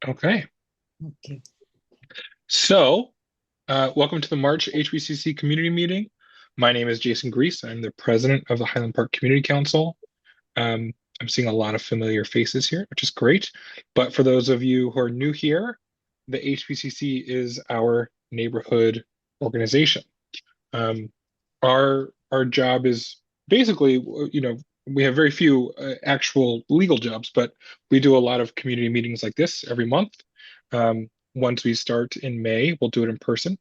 Okay. Okay. Welcome to the March HPCC community meeting. My name is Jason Grease. I'm the president of the Highland Park Community Council. Um, I'm seeing a lot of familiar faces here, which is great. But for those of you who are new here, the HPCC is our neighborhood organization. Um, our job is basically, we have very few actual legal jobs, but we do a lot of community meetings like this every month. Once we start in May, we'll do it in person.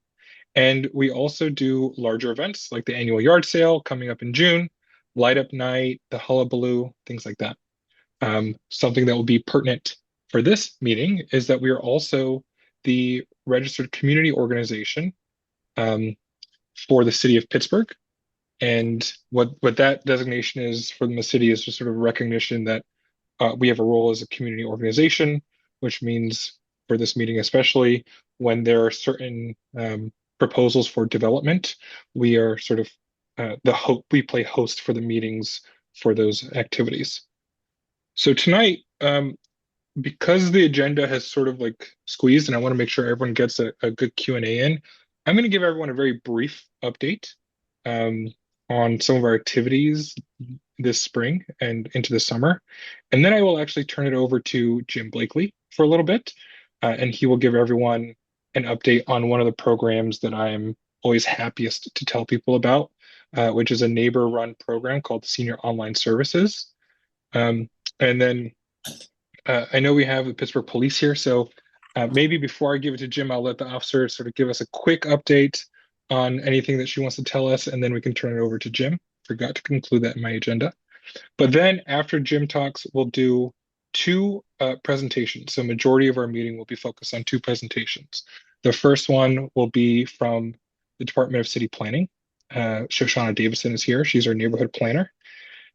And we also do larger events like the annual yard sale coming up in June, light up night, the hullabaloo, things like that. Something that will be pertinent for this meeting is that we are also the registered community organization um, for the City of Pittsburgh. And what that designation is from the city is just sort of recognition that we have a role as a community organization, which means for this meeting especially, when there are certain proposals for development, we are sort of we play host for the meetings for those activities. So tonight, because the agenda has sort of like squeezed, and I want to make sure everyone gets a good Q&A in, I'm going to give everyone a very brief update um, on some of our activities this spring and into the summer. And then I will actually turn it over to Jim Blakely for a little bit, and he will give everyone an update on one of the programs that I'm always happiest to tell people about, which is a neighbor-run program called Senior Online Services. And then I know we have the Pittsburgh Police here, so maybe before I give it to Jim, I'll let the officer sort of give us a quick update on anything that she wants to tell us, and then we can turn it over to Jim. Forgot to conclude that in my agenda. But then after Jim talks, we'll do two presentations. So majority of our meeting will be focused on two presentations. The first one will be from the Department of City Planning. Shoshana Davison is here. She's our neighborhood planner.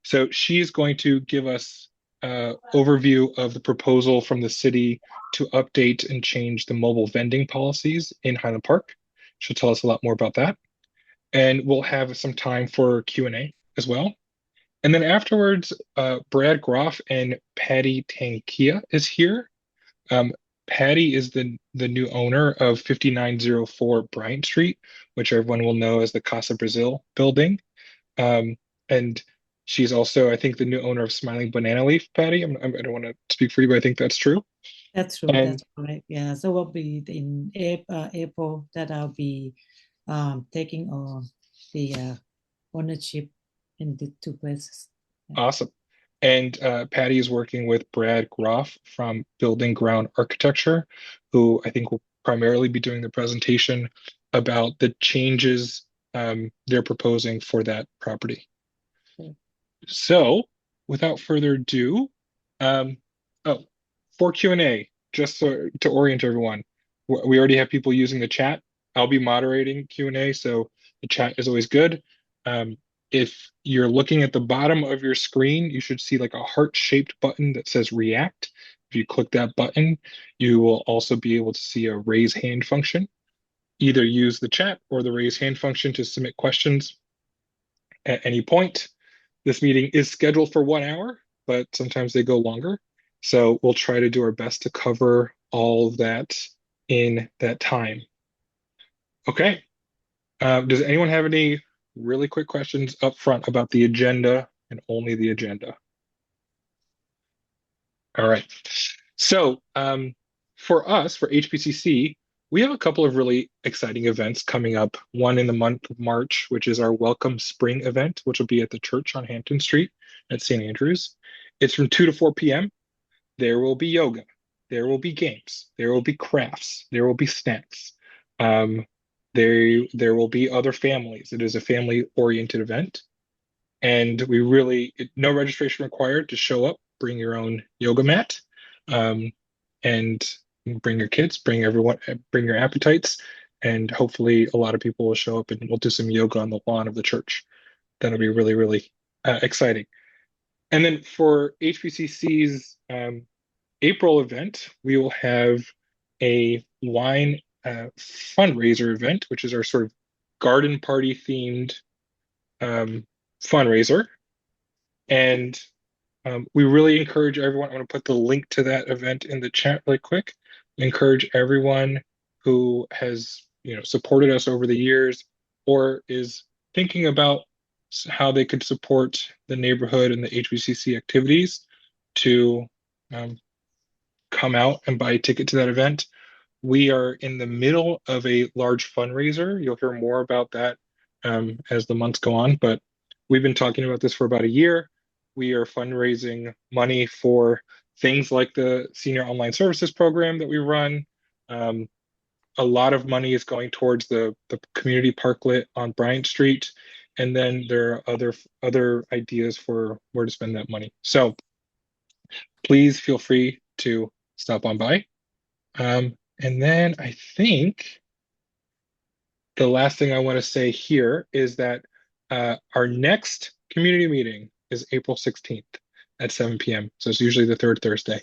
So she's going to give us overview of the proposal from the city to update and change the mobile vending policies in Highland Park. She'll tell us a lot more about that. And we'll have some time for Q&A as well. And then afterwards, Brad Groff and Patty Tankia is here. Um, Patty is the new owner of 5904 Bryant Street, which everyone will know as the Casa Brazil building. Um, and she's also, I think, the new owner of Smiling Banana Leaf, Patty. I don't want to speak for you, but I think that's true. That's true. And That's correct. Yeah. So we'll be in April that I'll be taking on the ownership in the two places. Yeah. awesome. And Patty is working with Brad Groff from Building Ground Architecture, who I think will primarily be doing the presentation about the changes they're proposing for that property. Okay. So, without further ado, um, oh, for Q&A, just so, to orient everyone, we already have people using the chat. I'll be moderating Q&A, so the chat is always good. If you're looking at the bottom of your screen, you should see like a heart-shaped button that says React. If you click that button, you will also be able to see a raise hand function. Either use the chat or the raise hand function to submit questions at any point. This meeting is scheduled for 1 hour, but sometimes they go longer. So we'll try to do our best to cover all of that in that time. Okay. Does anyone have any really quick questions up front about the agenda and only the agenda? All right. So for us, for HPCC, we have a couple of really exciting events coming up. One in the month of March, which is our Welcome Spring event, which will be at the church on Hampton Street at St. Andrews. It's from 2 to 4 p.m. There will be yoga. There will be games. There will be crafts. There will be snacks. Um, there will be other families. It is a family-oriented event. And no registration required to show up, bring your own yoga mat, um, and bring your kids, bring everyone, bring your appetites, and hopefully a lot of people will show up and we'll do some yoga on the lawn of the church. That'll be really, really exciting. And then for HPCC's April event, we will have a wine fundraiser event, which is our sort of garden party themed um, fundraiser. And we really encourage everyone. I'm going to put the link to that event in the chat really quick. encourage everyone who has, supported us over the years or is thinking about how they could support the neighborhood and the HBCC activities to um, come out and buy a ticket to that event. We are in the middle of a large fundraiser. You'll hear more about that as the months go on, but we've been talking about this for about a year. We are fundraising money for things like the senior online services program that we run. Um, a lot of money is going towards the community parklet on Bryant Street, and then there are other ideas for where to spend that money. So please feel free to stop on by. And then I think the last thing I want to say here is that our next community meeting is April 16th at 7 p.m. So it's usually the third Thursday.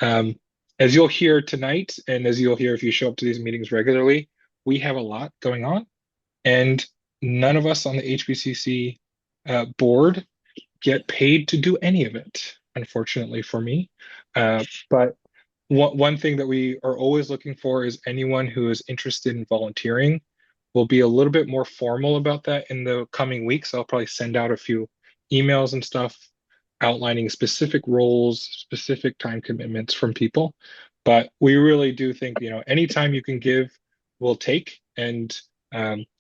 Um, as you'll hear tonight, and as you'll hear if you show up to these meetings regularly, we have a lot going on, and none of us on the HPCC board get paid to do any of it, unfortunately for me. But one thing that we are always looking for is anyone who is interested in volunteering. We'll be a little bit more formal about that in the coming weeks. I'll probably send out a few emails and stuff outlining specific roles, specific time commitments from people. But we really do think, anytime you can give, we'll take. And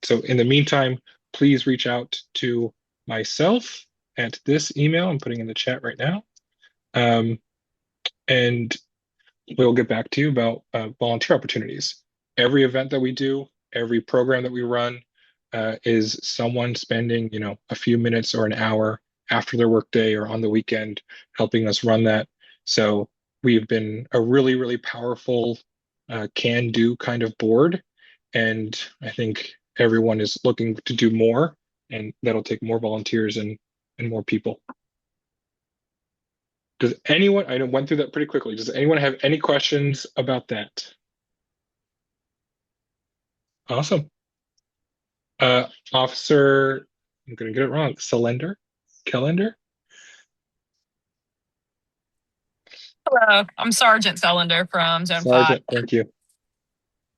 so in the meantime, please reach out to myself at this email I'm putting in the chat right now. And we'll get back to you about volunteer opportunities. Every event that we do, every program that we run is someone spending, a few minutes or an hour after their workday or on the weekend helping us run that. So we've been a really, really powerful can-do kind of board. And I think everyone is looking to do more, and that'll take more volunteers and more people. Does anyone, I went through that pretty quickly. Does anyone have any questions about that? Awesome. Officer, I'm going to get it wrong. Kellender? Hello, I'm Sergeant Sellender from Zone 5. Sergeant, thank you.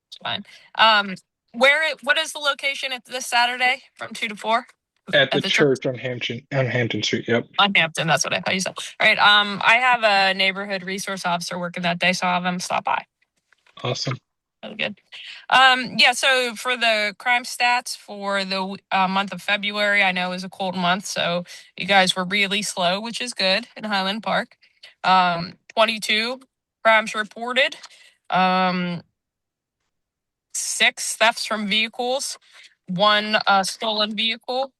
It's fine. What is the location at this Saturday from 2 to 4? At the At the church church on Hampton Street. Yep. on Hampton, that's what I thought you said. All right. I have a neighborhood resource officer working that day, so I'll have him stop by. Awesome. Really good. Yeah, so for the crime stats for the month of February, I know is a cold month, so you guys were really slow, which is good in Highland Park. 22 crimes reported. 6 thefts from vehicles, 1 stolen vehicle,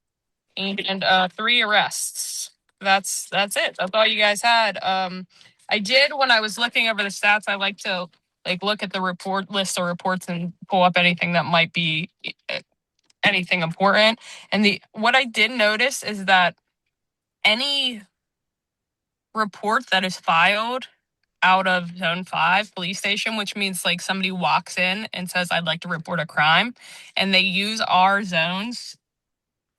and 3 arrests. That's it. That's all you guys had. I did when I was looking over the stats. I like to look at the report list of reports and pull up anything that might be anything important. And what I did notice is that any report that is filed out of Zone 5 police station, which means like somebody walks in and says, I'd like to report a crime, and they use our zone's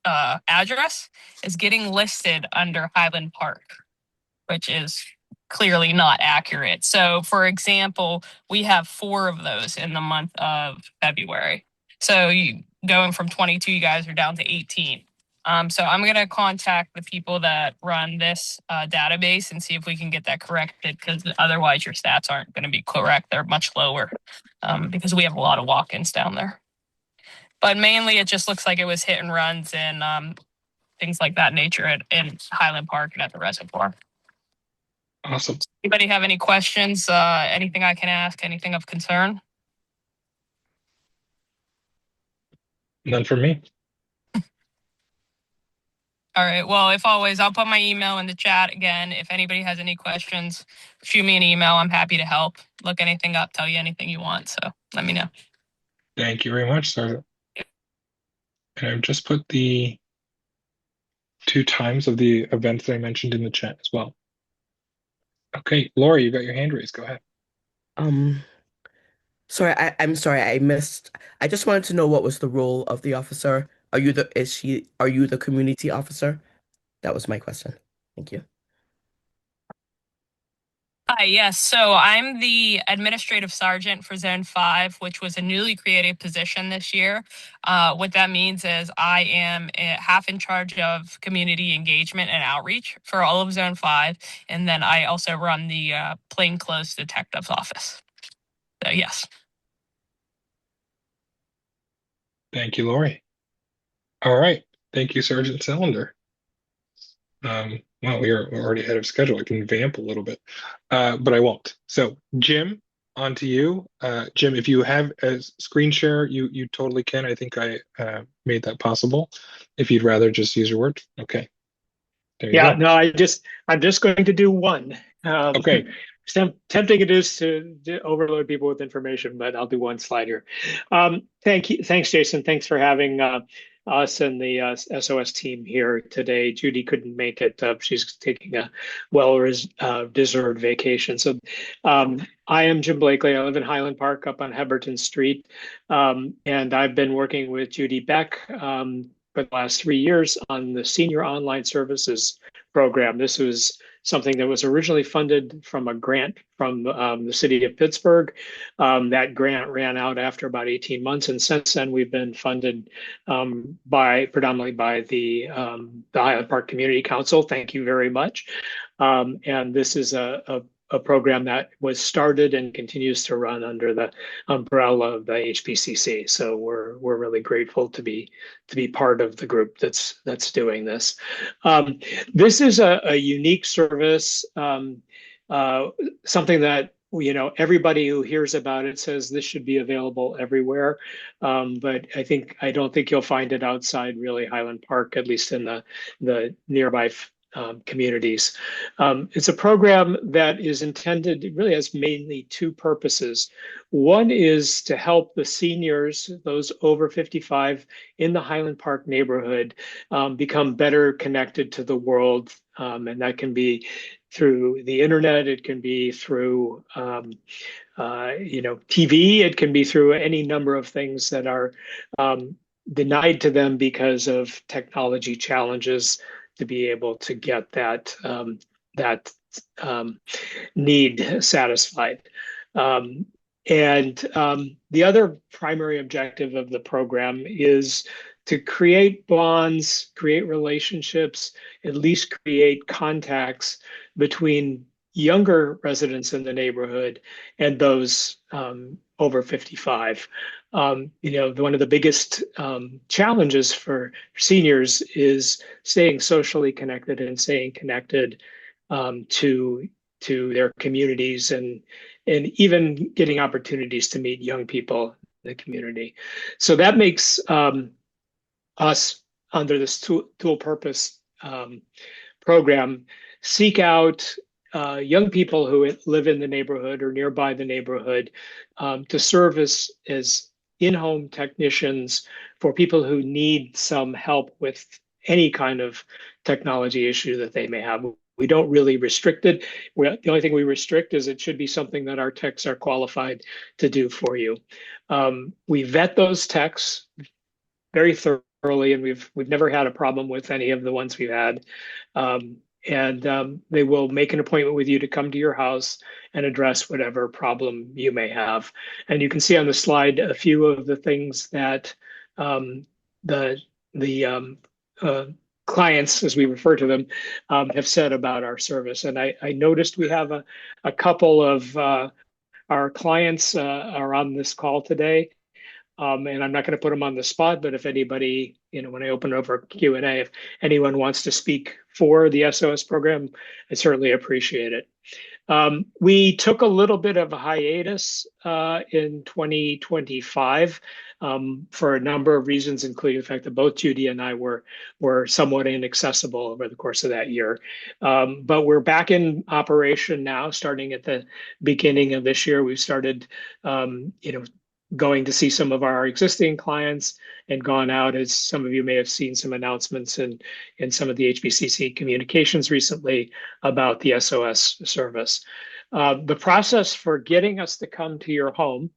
address, is getting listed under Highland Park, which is clearly not accurate. So, for example, we have 4 of those in the month of February. So, going from 22, you guys are down to 18. So I'm going to contact the people that run this database and see if we can get that corrected, because otherwise your stats aren't going to be correct. They're much lower because we have a lot of walk-ins down there. But mainly it just looks like it was hit and runs and things like that nature in Highland Park and at the reservoir. Awesome. Anybody have any questions? Anything I can ask? Anything of concern? None for me. All right. Well, if always, I'll put my email in the chat again. If anybody has any questions, shoot me an email. I'm happy to help. Look anything up, tell you anything you want. So let me know. Thank you very much, Sergeant. And I've just put the 2 times of the events that I mentioned in the chat as well. Okay, Lori, you got your hand raised. Go ahead. Sorry, I'm sorry, I missed. I just wanted to know what was the role of the officer. Are you the community officer? That was my question. Thank you. Hi, yes. So I'm the administrative sergeant for Zone 5, which was a newly created position this year. What that means is I am half in charge of community engagement and outreach for all of Zone 5. And then I also run the plainclothes detective's office. So, yes. Thank you, Lori. All right. Thank you, Sergeant Cylinder. Well, we're already ahead of schedule. I can vamp a little bit, but I won't. So, Jim, on to you. Jim, if you have a screen share, you totally can. I think I made that possible. If you'd rather just use your word, okay. There you Yeah, go. no, I'm just going to do one. Okay. Tempting it is to overload people with information, but I'll do one slide here. Thanks, Jason. Thanks for having us and the SOS team here today. Judy couldn't make it. She's taking a well-deserved vacation. So I am Jim Blakely. I live in Highland Park up on Heberton Street, and I've been working with Judy Beck for the last 3 years on the Senior Online Services program. This was something that was originally funded from a grant from the City of Pittsburgh. That grant ran out after about 18 months, and since then we've been funded predominantly by the Highland Park Community Council. Thank you very much. And this is a program that was started and continues to run under the umbrella of the HPCC. So we're really grateful to be part of the group that's doing this. This is a unique service, something that everybody who hears about it says this should be available everywhere. But I don't think you'll find it outside really Highland Park, at least in the nearby communities. It's a program that is intended, it really has mainly two purposes. One is to help the seniors, those over 55 in the Highland Park neighborhood, become better connected to the world. And that can be through the internet, it can be through TV, it can be through any number of things that are denied to them because of technology challenges to be able to get that need satisfied. And the other primary objective of the program is to create bonds, create relationships, at least create contacts between younger residents in the neighborhood and those over 55. One of the biggest challenges for seniors is staying socially connected and staying connected to their communities and even getting opportunities to meet young people in the community. So that makes us, under this dual purpose program, seek out young people who live in the neighborhood or nearby the neighborhood to serve as in-home technicians for people who need some help with any kind of technology issue that they may have. We don't really restrict it. The only thing we restrict is it should be something that our techs are qualified to do for you. We vet those techs very thoroughly, and we've never had a problem with any of the ones we've had. And they will make an appointment with you to come to your house and address whatever problem you may have. And you can see on the slide a few of the things that the clients, as we refer to them, have said about our service. And I noticed we have a couple of our clients are on this call today. And I'm not going to put them on the spot, but if anybody, when I open over Q&A, if anyone wants to speak for the SOS program, I certainly appreciate it. We took a little bit of a hiatus in 2025 for a number of reasons, including the fact that both Judy and I were somewhat inaccessible over the course of that year. But we're back in operation now, starting at the beginning of this year. We've started, going to see some of our existing clients and gone out, as some of you may have seen some announcements in some of the HPCC communications recently about the SOS service. The process for getting us to come to your home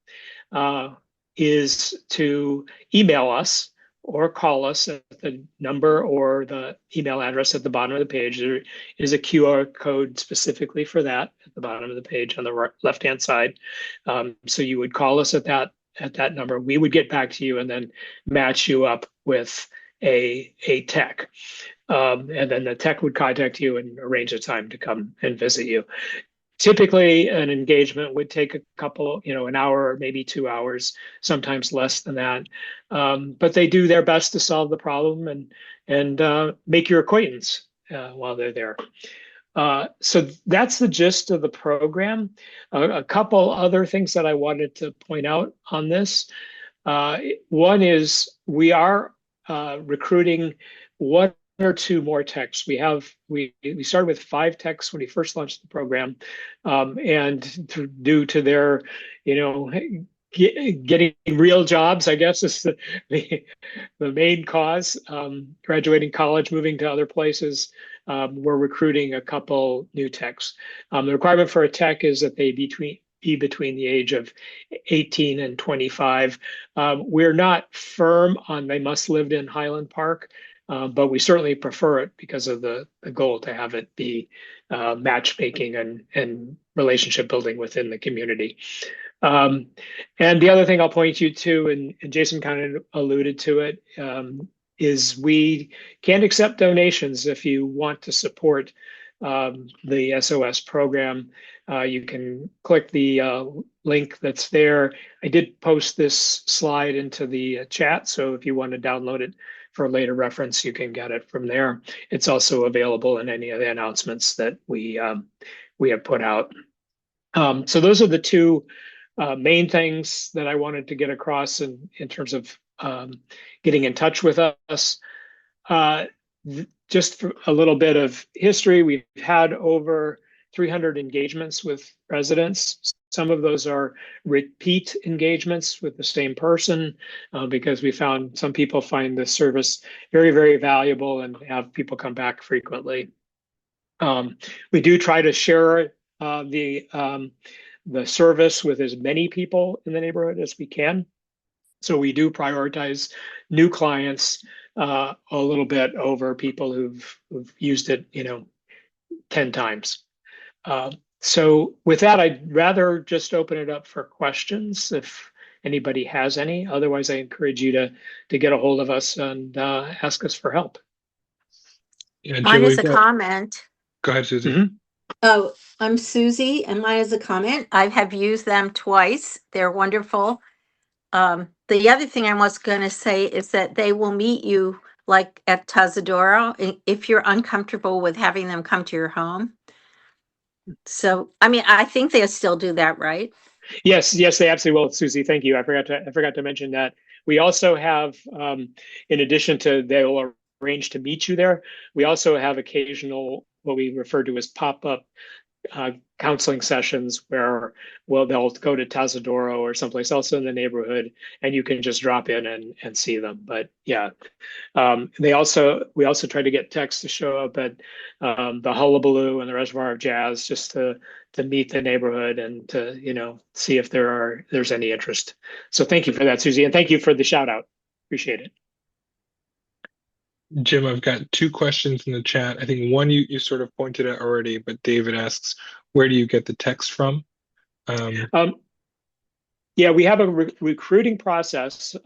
is to email us or call us at the number or the email address at the bottom of the page. There is a QR code specifically for that at the bottom of the page on the left-hand side. So you would call us at that number. We would get back to you and then match you up with a tech. And then the tech would contact you and arrange a time to come and visit you. Typically, an engagement would take a couple, an hour or maybe 2 hours, sometimes less than that. But they do their best to solve the problem and make your acquaintance while they're there. So that's the gist of the program. A couple other things that I wanted to point out on this. One is we are recruiting one or two more techs. We started with 5 techs when we first launched the program, and due to their, getting real jobs, I guess is the main cause. Graduating college, moving to other places, we're recruiting a couple new techs. The requirement for a tech is that they be between the age of 18 and 25. We're not firm on they must live in Highland Park. But we certainly prefer it because of the goal to have it be matchmaking and relationship building within the community. And the other thing I'll point you to, and Jason kind of alluded to it, is we can't accept donations. If you want to support the SOS program, you can click the link that's there. I did post this slide into the chat, so if you want to download it for later reference, you can get it from there. It's also available in any of the announcements that we have put out. So those are the two main things that I wanted to get across in terms of getting in touch with us. Just for a little bit of history, we've had over 300 engagements with residents. Some of those are repeat engagements with the same person because we found some people find the service very, very valuable and have people come back frequently. We do try to share the service with as many people in the neighborhood as we can. So we do prioritize new clients a little bit over people who've used it, 10 times. So with that, I'd rather just open it up for questions if anybody has any. Otherwise, I encourage you to get a hold of us and ask us for help. Yeah, Mine Julie, is a comment. go ahead, Susie. Mhm. Oh, I'm Susie, and mine is a comment. I have used them twice. They're wonderful. The other thing I was going to say is that they will meet you like at Tazadoro if you're uncomfortable with having them come to your home. So, I mean, I think they'll still do that, right? Yes, they absolutely will, Susie. Thank you. I forgot to mention that. We also have, in addition to they'll arrange to meet you there, we also have occasional what we refer to as pop-up counseling sessions where they'll go to Tazadoro or someplace else in the neighborhood, and you can just drop in and see them. But yeah, we also try to get techs to show up at the Hullabaloo and the Reservoir of Jazz just to meet the neighborhood and to see if there's any interest. So thank you for that, Susie, and thank you for the shout out. Appreciate it. Jim, I've got 2 questions in the chat. I think one you sort of pointed at already, but David asks, where do you get the text from? Yeah, we have a recruiting process.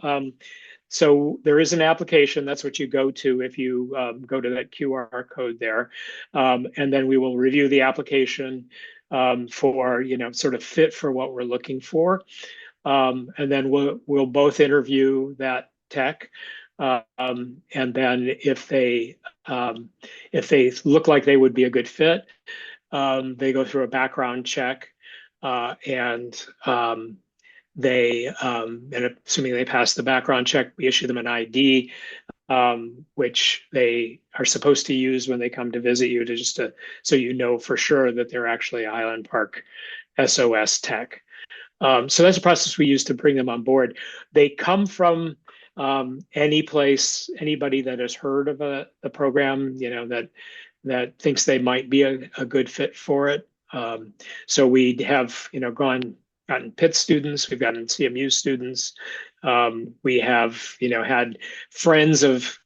So there is an application. That's what you go to if you go to that QR code there. And then we will review the application for, sort of fit for what we're looking for. And then we'll both interview that tech. And then if they look like they would be a good fit, they go through a background check, and assuming they pass the background check, we issue them an ID, which they are supposed to use when they come to visit you so you know for sure that they're actually a Highland Park SOS tech. So that's a process we use to bring them on board. They come from anybody that has heard of the program, that thinks they might be a good fit for it. So we have, gone gotten Pitt students, we've gotten CMU students. We have, had friends of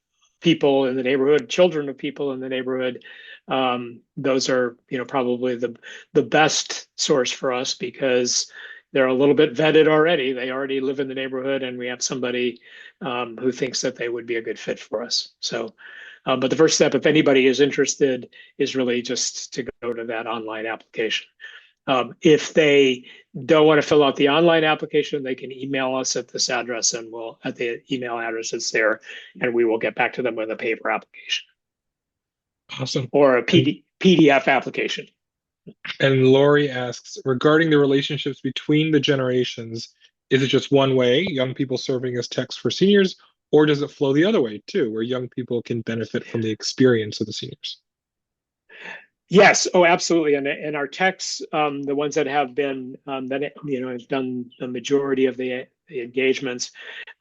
people in the neighborhood, children of people in the neighborhood. Those are, probably the best source for us because they're a little bit vetted already. They already live in the neighborhood, and we have somebody who thinks that they would be a good fit for us. So, but the first step, if anybody is interested, is really just to go to that online application. If they don't want to fill out the online application, they can email us at this address, and we'll at the email address that's there, and we will get back to them with a paper application. Awesome. Or a PDF application. And Lori asks, regarding the relationships between the generations, is it just one way, young people serving as techs for seniors, or does it flow the other way too, where young people can benefit from the experience of the seniors? Yes. Oh, absolutely. And our techs, the ones that have been that have done the majority of the engagements,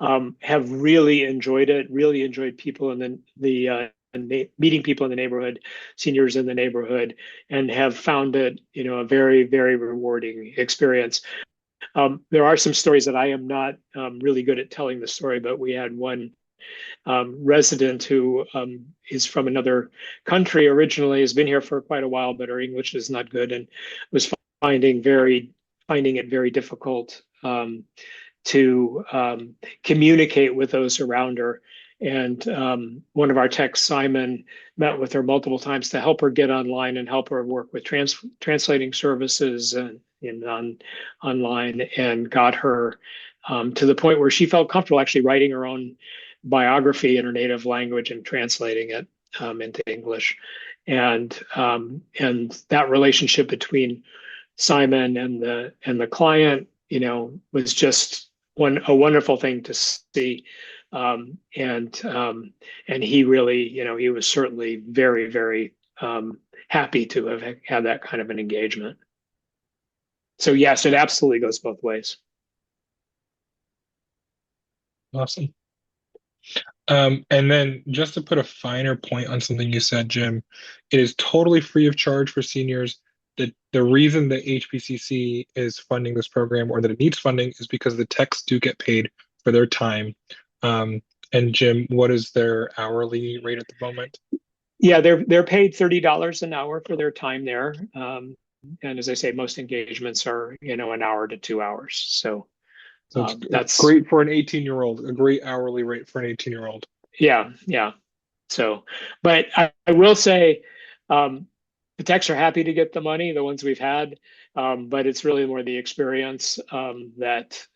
have really enjoyed it. Really enjoyed people and meeting people in the neighborhood, seniors in the neighborhood, and have found it a very, very rewarding experience. There are some stories that I am not really good at telling the story, but we had one resident who is from another country originally, has been here for quite a while, but her English is not good, and was finding it very difficult to communicate with those around her. And one of our techs, Simon, met with her multiple times to help her get online and help her work with translating services and online, and got her to the point where she felt comfortable actually writing her own biography in her native language and translating it into English. And that relationship between Simon and the client, was just a wonderful thing to see. And he really, he was certainly very, very happy to have had that kind of an engagement. So yes, it absolutely goes both ways. Awesome. And then just to put a finer point on something you said, Jim, it is totally free of charge for seniors. The reason that HPCC is funding this program, or that it needs funding, is because the techs do get paid for their time. And Jim, what is their hourly rate at the moment? Yeah, they're paid $30 an hour for their time there. And as I say, most engagements are, an hour to 2 hours. So that's great for an 18-year-old, a great hourly rate for an 18-year-old. Yeah. So, but I will say, the techs are happy to get the money, the ones we've had, but it's really more the experience that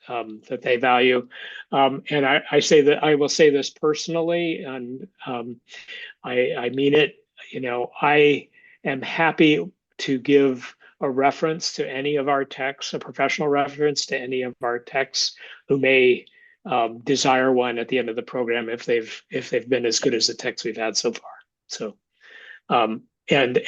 they value. And I will say this personally, and I mean it. I am happy to give a reference to any of our techs, a professional reference to any of our techs who may desire one at the end of the program if they've been as good as the techs we've had so far. So, and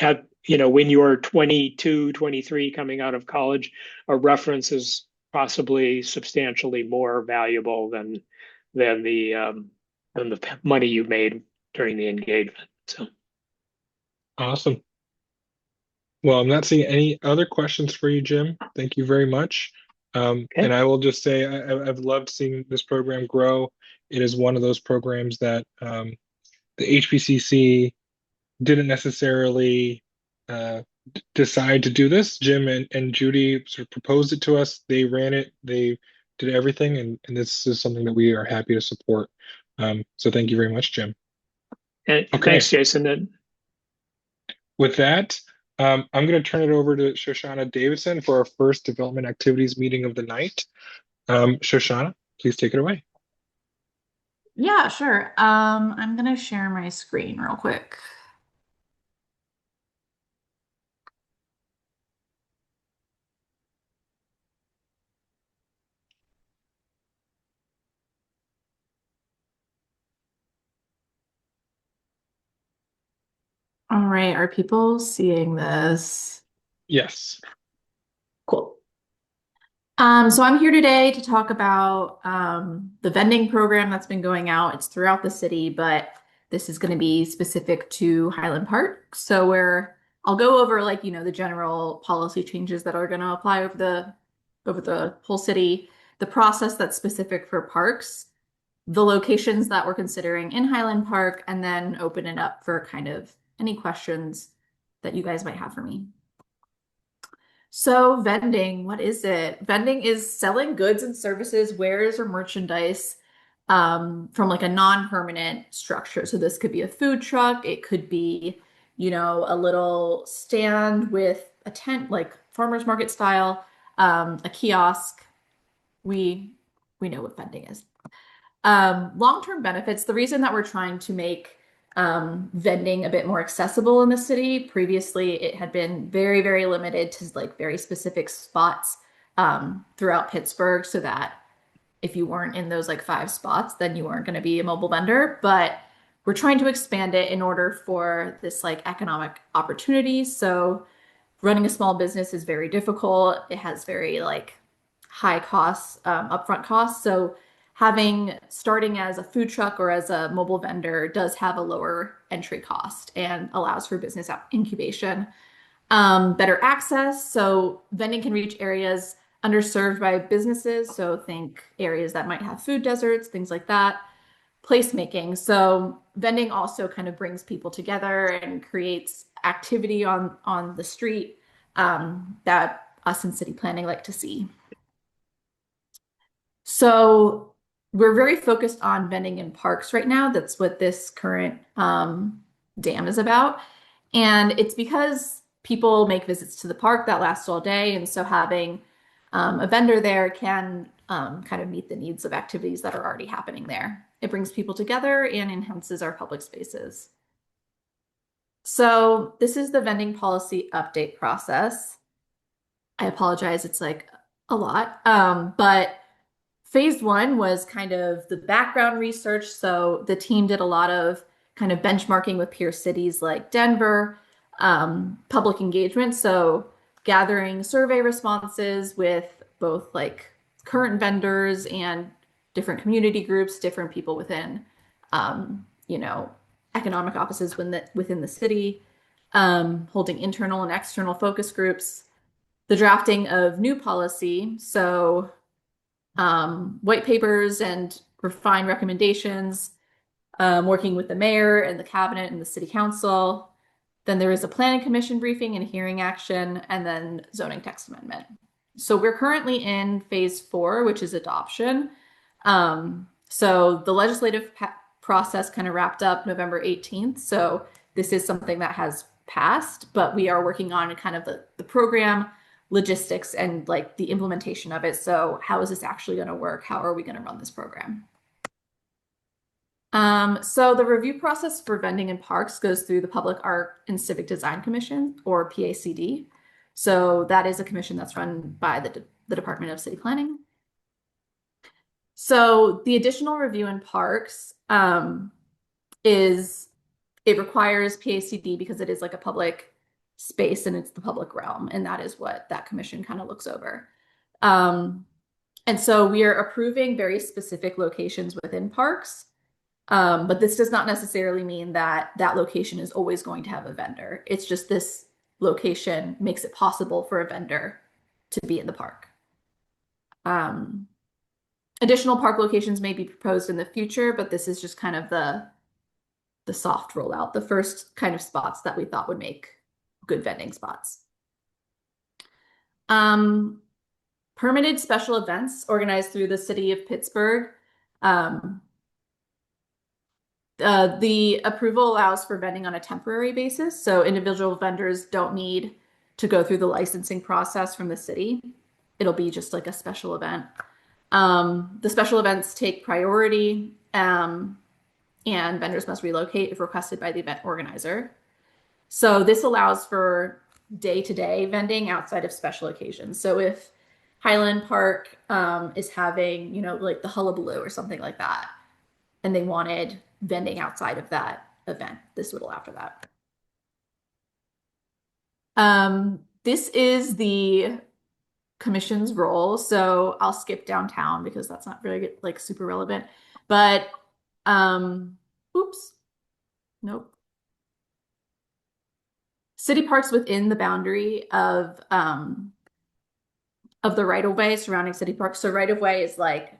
when you're 22, 23 coming out of college, a reference is possibly substantially more valuable than the money you made during the engagement. So awesome. Well, I'm not seeing any other questions for you, Jim. Thank you very much. Okay. And I will just say I've loved seeing this program grow. It is one of those programs that the HPCC didn't necessarily decide to do this. Jim and Judy sort of proposed it to us. They ran it. They did everything. And this is something that we are happy to support. So thank you very much, Jim. And thanks, Jason. With that, I'm going to turn it over to Shoshana Davidson for our first development activities meeting of the night. Shoshana, please take it away. Yeah, sure. I'm going to share my screen real quick. All right, are people seeing this? Yes. Cool. So I'm here today to talk about the vending program that's been going out. It's throughout the city, but this is going to be specific to Highland Park. So I'll go over the general policy changes that are going to apply over over the whole city, the process that's specific for parks, the locations that we're considering in Highland Park, and then open it up for kind of any questions that you guys might have for me. So vending, what is it? Vending is selling goods and services, wares or merchandise from like a non-permanent structure. So this could be a food truck, it could be, a little stand with a tent, like farmer's market style, a kiosk. We know what vending is. Long-term benefits, the reason that we're trying to make vending a bit more accessible in the city. Previously, it had been very, very limited to like very specific spots throughout Pittsburgh, so that if you weren't in those like 5 spots, then you weren't going to be a mobile vendor. But we're trying to expand it in order for this like economic opportunity. So running a small business is very difficult. It has very like high costs, upfront costs. So starting as a food truck or as a mobile vendor does have a lower entry cost and allows for business incubation. Better access. So vending can reach areas underserved by businesses. So think areas that might have food deserts, things like that. Placemaking. So vending also kind of brings people together and creates activity on the street that us in city planning like to see. So we're very focused on vending in parks right now. That's what this current dam is about. And it's because people make visits to the park that last all day. And so having a vendor there can kind of meet the needs of activities that are already happening there. It brings people together and enhances our public spaces. So this is the vending policy update process. I apologize, it's like a lot, but phase 1 was kind of the background research. So the team did a lot of kind of benchmarking with peer cities like Denver, public engagement. So gathering survey responses with both like current vendors and different community groups, different people within, economic offices within the city, holding internal and external focus groups, the drafting of new policy. So white papers and refined recommendations, working with the mayor and the cabinet and the city council. Then there is a planning commission briefing and hearing action, and then zoning text amendment. So we're currently in phase 4, which is adoption. So the legislative process kind of wrapped up November 18th. So this is something that has passed, but we are working on kind of the program logistics and like the implementation of it. So how is this actually going to work? How are we going to run this program? So the review process for vending in parks goes through the Public Art and Civic Design Commission, or PACD. So that is a commission that's run by the Department of City Planning. So the additional review in parks it requires PACD because it is like a public space and it's the public realm, and that is what that commission kind of looks over. And so we are approving very specific locations within parks. But this does not necessarily mean that that location is always going to have a vendor. It's just this location makes it possible for a vendor to be in the park. Additional park locations may be proposed in the future, but this is just kind of the soft rollout, the first kind of spots that we thought would make good vending spots. Permitted special events organized through the City of Pittsburgh. The approval allows for vending on a temporary basis, so individual vendors don't need to go through the licensing process from the city. It'll be just like a special event. The special events take priority, and vendors must relocate if requested by the event organizer. So this allows for day-to-day vending outside of special occasions. So if Highland Park is having, like the Hullabaloo or something like that, and they wanted vending outside of that event, this would allow for that. This is the commission's role. So I'll skip downtown because that's not really like super relevant. But oops, nope. City parks within the boundary of of the right of way surrounding City Park. So right of way is like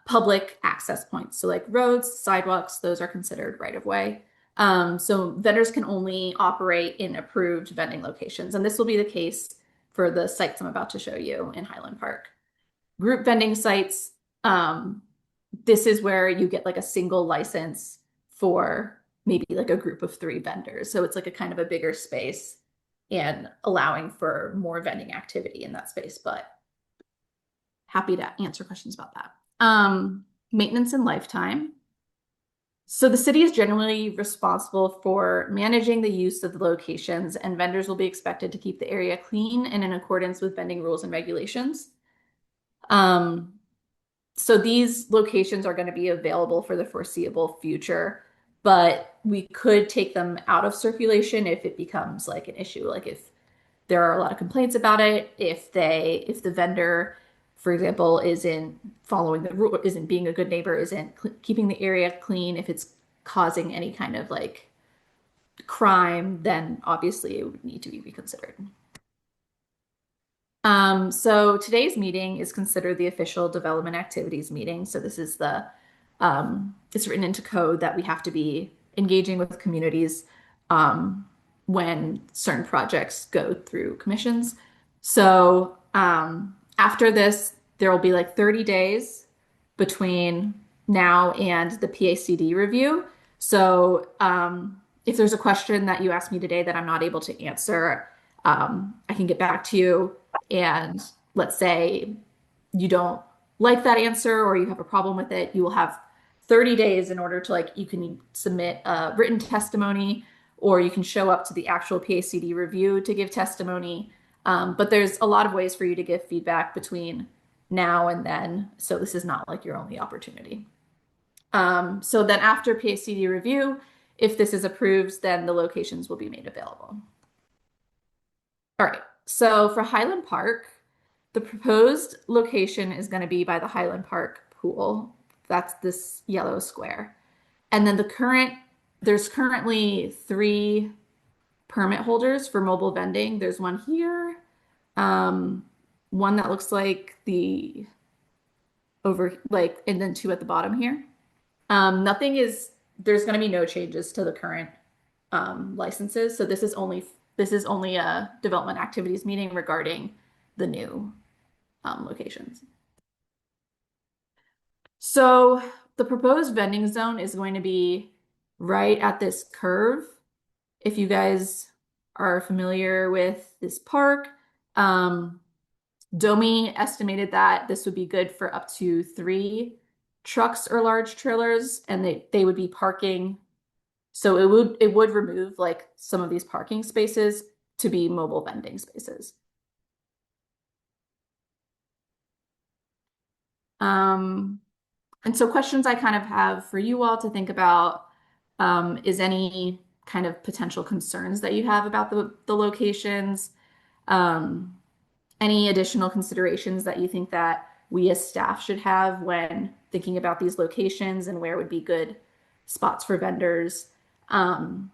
public access points. So like roads, sidewalks, those are considered right of way. So vendors can only operate in approved vending locations. And this will be the case for the sites I'm about to show you in Highland Park. Group vending sites, this is where you get like a single license for maybe like a group of 3 vendors. So it's like a kind of a bigger space and allowing for more vending activity in that space, but happy to answer questions about that. Maintenance and lifetime. So the city is generally responsible for managing the use of the locations, and vendors will be expected to keep the area clean and in accordance with vending rules and regulations. So these locations are going to be available for the foreseeable future, but we could take them out of circulation if it becomes like an issue, like if there are a lot of complaints about it, if the vendor, for example, isn't following the rule, isn't being a good neighbor, isn't keeping the area clean, if it's causing any kind of like crime, then obviously it would need to be reconsidered. So today's meeting is considered the official development activities meeting. So this is it's written into code that we have to be engaging with communities when certain projects go through commissions. So after this, there will be like 30 days between now and the PACD review. So if there's a question that you asked me today that I'm not able to answer, I can get back to you. And let's say you don't like that answer or you have a problem with it, you will have 30 days in order to like, you can submit a written testimony or you can show up to the actual PACD review to give testimony. But there's a lot of ways for you to give feedback between now and then. So this is not like your only opportunity. So then after PACD review, if this is approved, then the locations will be made available. All right, so for Highland Park, the proposed location is going to be by the Highland Park pool. That's this yellow square. And then there's currently 3 permit holders for mobile vending. There's one here, one that looks like and then 2 at the bottom here. There's going to be no changes to the current licenses. So this is only a development activities meeting regarding the new locations. So the proposed vending zone is going to be right at this curve. If you guys are familiar with this park, Domi estimated that this would be good for up to 3 trucks or large trailers, and they would be parking. So it would remove like some of these parking spaces to be mobile vending spaces. And so questions I kind of have for you all to think about is any kind of potential concerns that you have about the locations, any additional considerations that you think that we as staff should have when thinking about these locations and where would be good spots for vendors. Are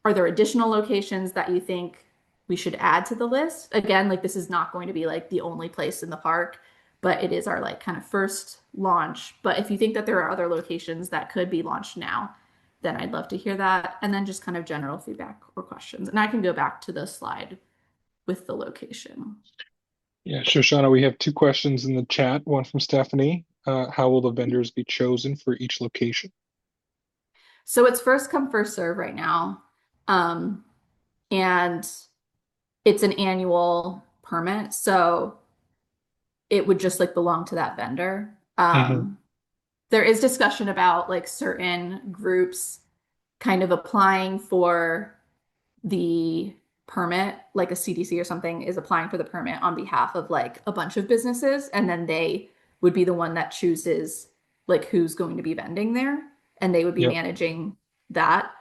there additional locations that you think we should add to the list? Again, like this is not going to be like the only place in the park, but it is our like kind of first launch. But if you think that there are other locations that could be launched now, then I'd love to hear that. And then just kind of general feedback or questions. And I can go back to the slide with the location. Yeah, Shoshana, we have 2 questions in the chat. One from Stephanie. How will the vendors be chosen for each location? So it's first come, first serve right now. And it's an annual permit. So it would just like belong to that vendor. There is discussion about like certain groups kind of applying for the permit, like a CDC or something is applying for the permit on behalf of like a bunch of businesses. And then they would be the one that chooses like who's going to be vending there. And they would be managing that.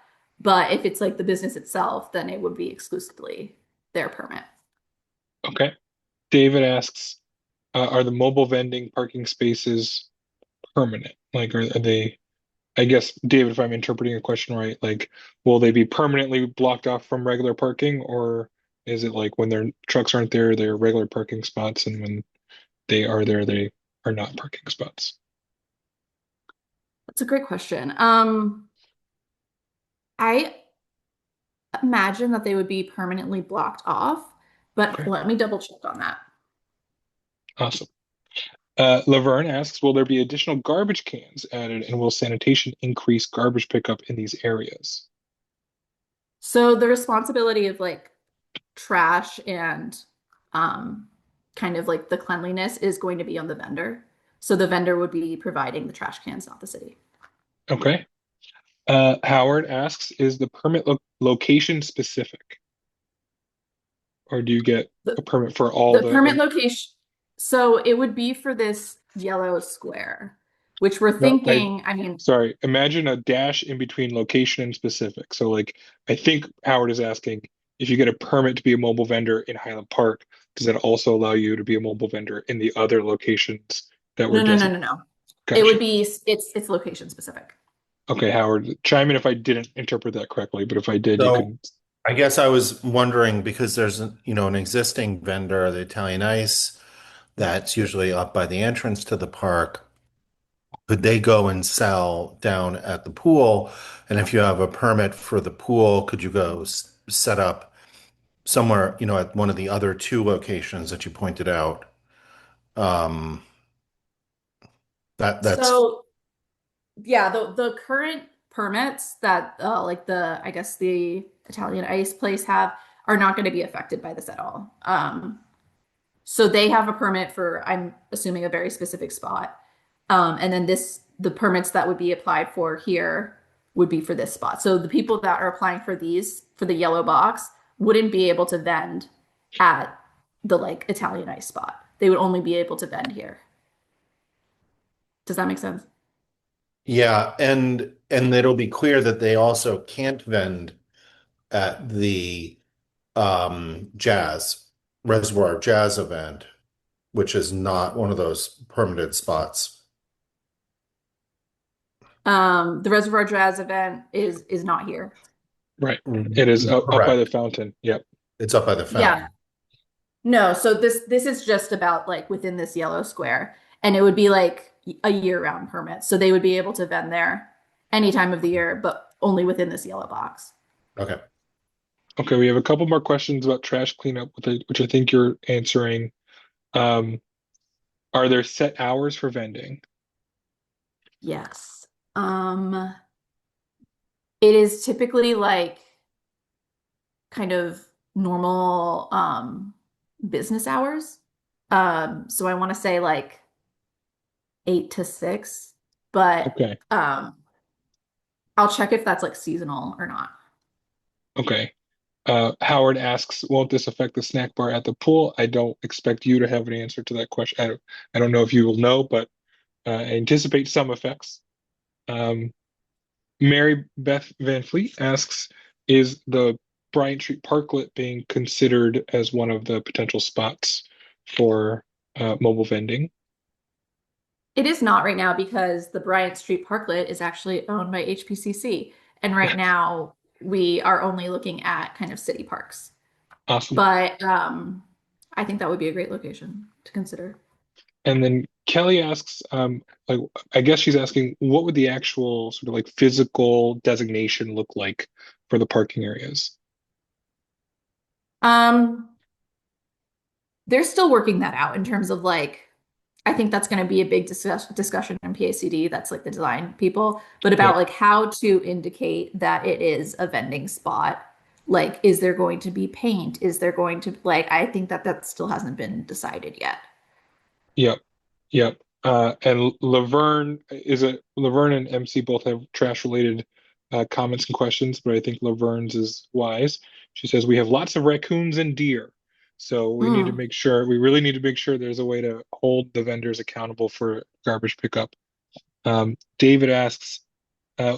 But if it's like the business itself, then it would be exclusively their permit. Okay. David asks, are the mobile vending parking spaces permanent? Like, are they, I guess, David, if I'm interpreting your question right, like, will they be permanently blocked off from regular parking, or Is it like when their trucks aren't there, they're regular parking spots, and when they are there, they are not parking spots? That's a great question. I imagine that they would be permanently blocked off, but Okay, let me double check on that. awesome. Laverne asks, will there be additional garbage cans added, and will sanitation increase garbage pickup in these areas? So the responsibility of like trash and um, kind of like the cleanliness is going to be on the vendor. So the vendor would be providing the trash cans, not the city. Okay. Howard asks, is the permit location specific, or do you get The, a permit for all the the? permit location, so it would be for this yellow square, which we're No, thinking, I mean, sorry. Imagine a dash in between location and specific. So, like, I think Howard is asking if you get a permit to be a mobile vendor in Highland Park, does that also allow you to be a mobile vendor in the other locations that were designated? no. It would Gotcha. be, it's location specific. Okay, Howard, chime in if I didn't interpret that correctly, but if I did, you So can. I guess I was wondering because there's an existing vendor, the Italian Ice, that's usually up by the entrance to the park. Could they go and sell down at the pool? And if you have a permit for the pool, could you go set up somewhere, at one of the other two locations that you pointed out? Um, that's So yeah, the current permits that like I guess the Italian Ice place have are not going to be affected by this at all. So they have a permit for, I'm assuming, a very specific spot. And then the permits that would be applied for here would be for this spot. So the people that are applying for these, for the yellow box, wouldn't be able to vend at the like Italian Ice spot. They would only be able to vend here. Does that make sense? Yeah, and it'll be clear that they also can't vend at the jazz reservoir jazz event, which is not one of those permitted spots. The Reservoir Jazz event is not here. Right. It is up by the Correct. fountain. Yep. It's up by the Yeah. fountain. No, so this is just about like within this yellow square, and it would be like a year-round permit. So they would be able to vend there any time of the year, but only within this yellow box. Okay. Okay, we have a couple more questions about trash cleanup, which I think you're answering. Um, are there set hours for vending? Yes. It is typically like kind of normal business hours. So I want to say like 8 to 6, but Okay. I'll check if that's like seasonal or not. Okay. Howard asks, won't this affect the snack bar at the pool? I don't expect you to have an answer to that question. I don't know if you will know, but I anticipate some effects. Mary Beth Van Fleet asks, is the Bryant Street Parklet being considered as one of the potential spots for mobile vending? It is not right now because the Bryant Street Parklet is actually owned by HPCC. And right now we are only looking at kind of city parks. Awesome. But I think that would be a great location to consider. And then Kelly asks, like, I guess she's asking, what would the actual sort of like physical designation look like for the parking areas? They're still working that out in terms of like, I think that's going to be a big discussion in PACD. That's like the design people, but about Yep. like how to indicate that it is a vending spot. Like, is there going to be paint? Is there going to like, I think that still hasn't been decided yet. Yep. Yep. And Laverne and MC both have trash related comments and questions, but I think Laverne's is wise. She says we have lots of raccoons and deer. So we need to make sure, we really need to make sure there's a way to hold the vendors accountable for garbage pickup. David asks,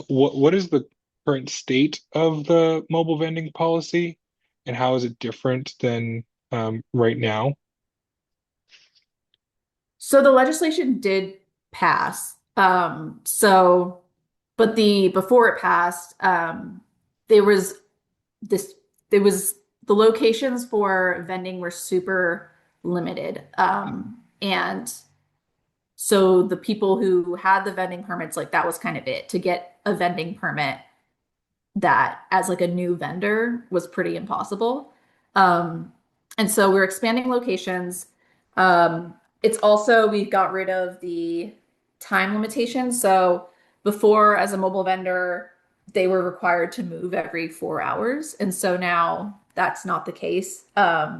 what is the current state of the mobile vending policy, and how is it different than right now? So the legislation did pass. But before it passed, there was this there was the locations for vending were super limited. And so the people who had the vending permits, like that was kind of it. To get a vending permit that as like a new vendor was pretty impossible. And so we're expanding locations. It's also, we got rid of the time limitation. So before, as a mobile vendor, they were required to move every 4 hours. And so now that's not the case.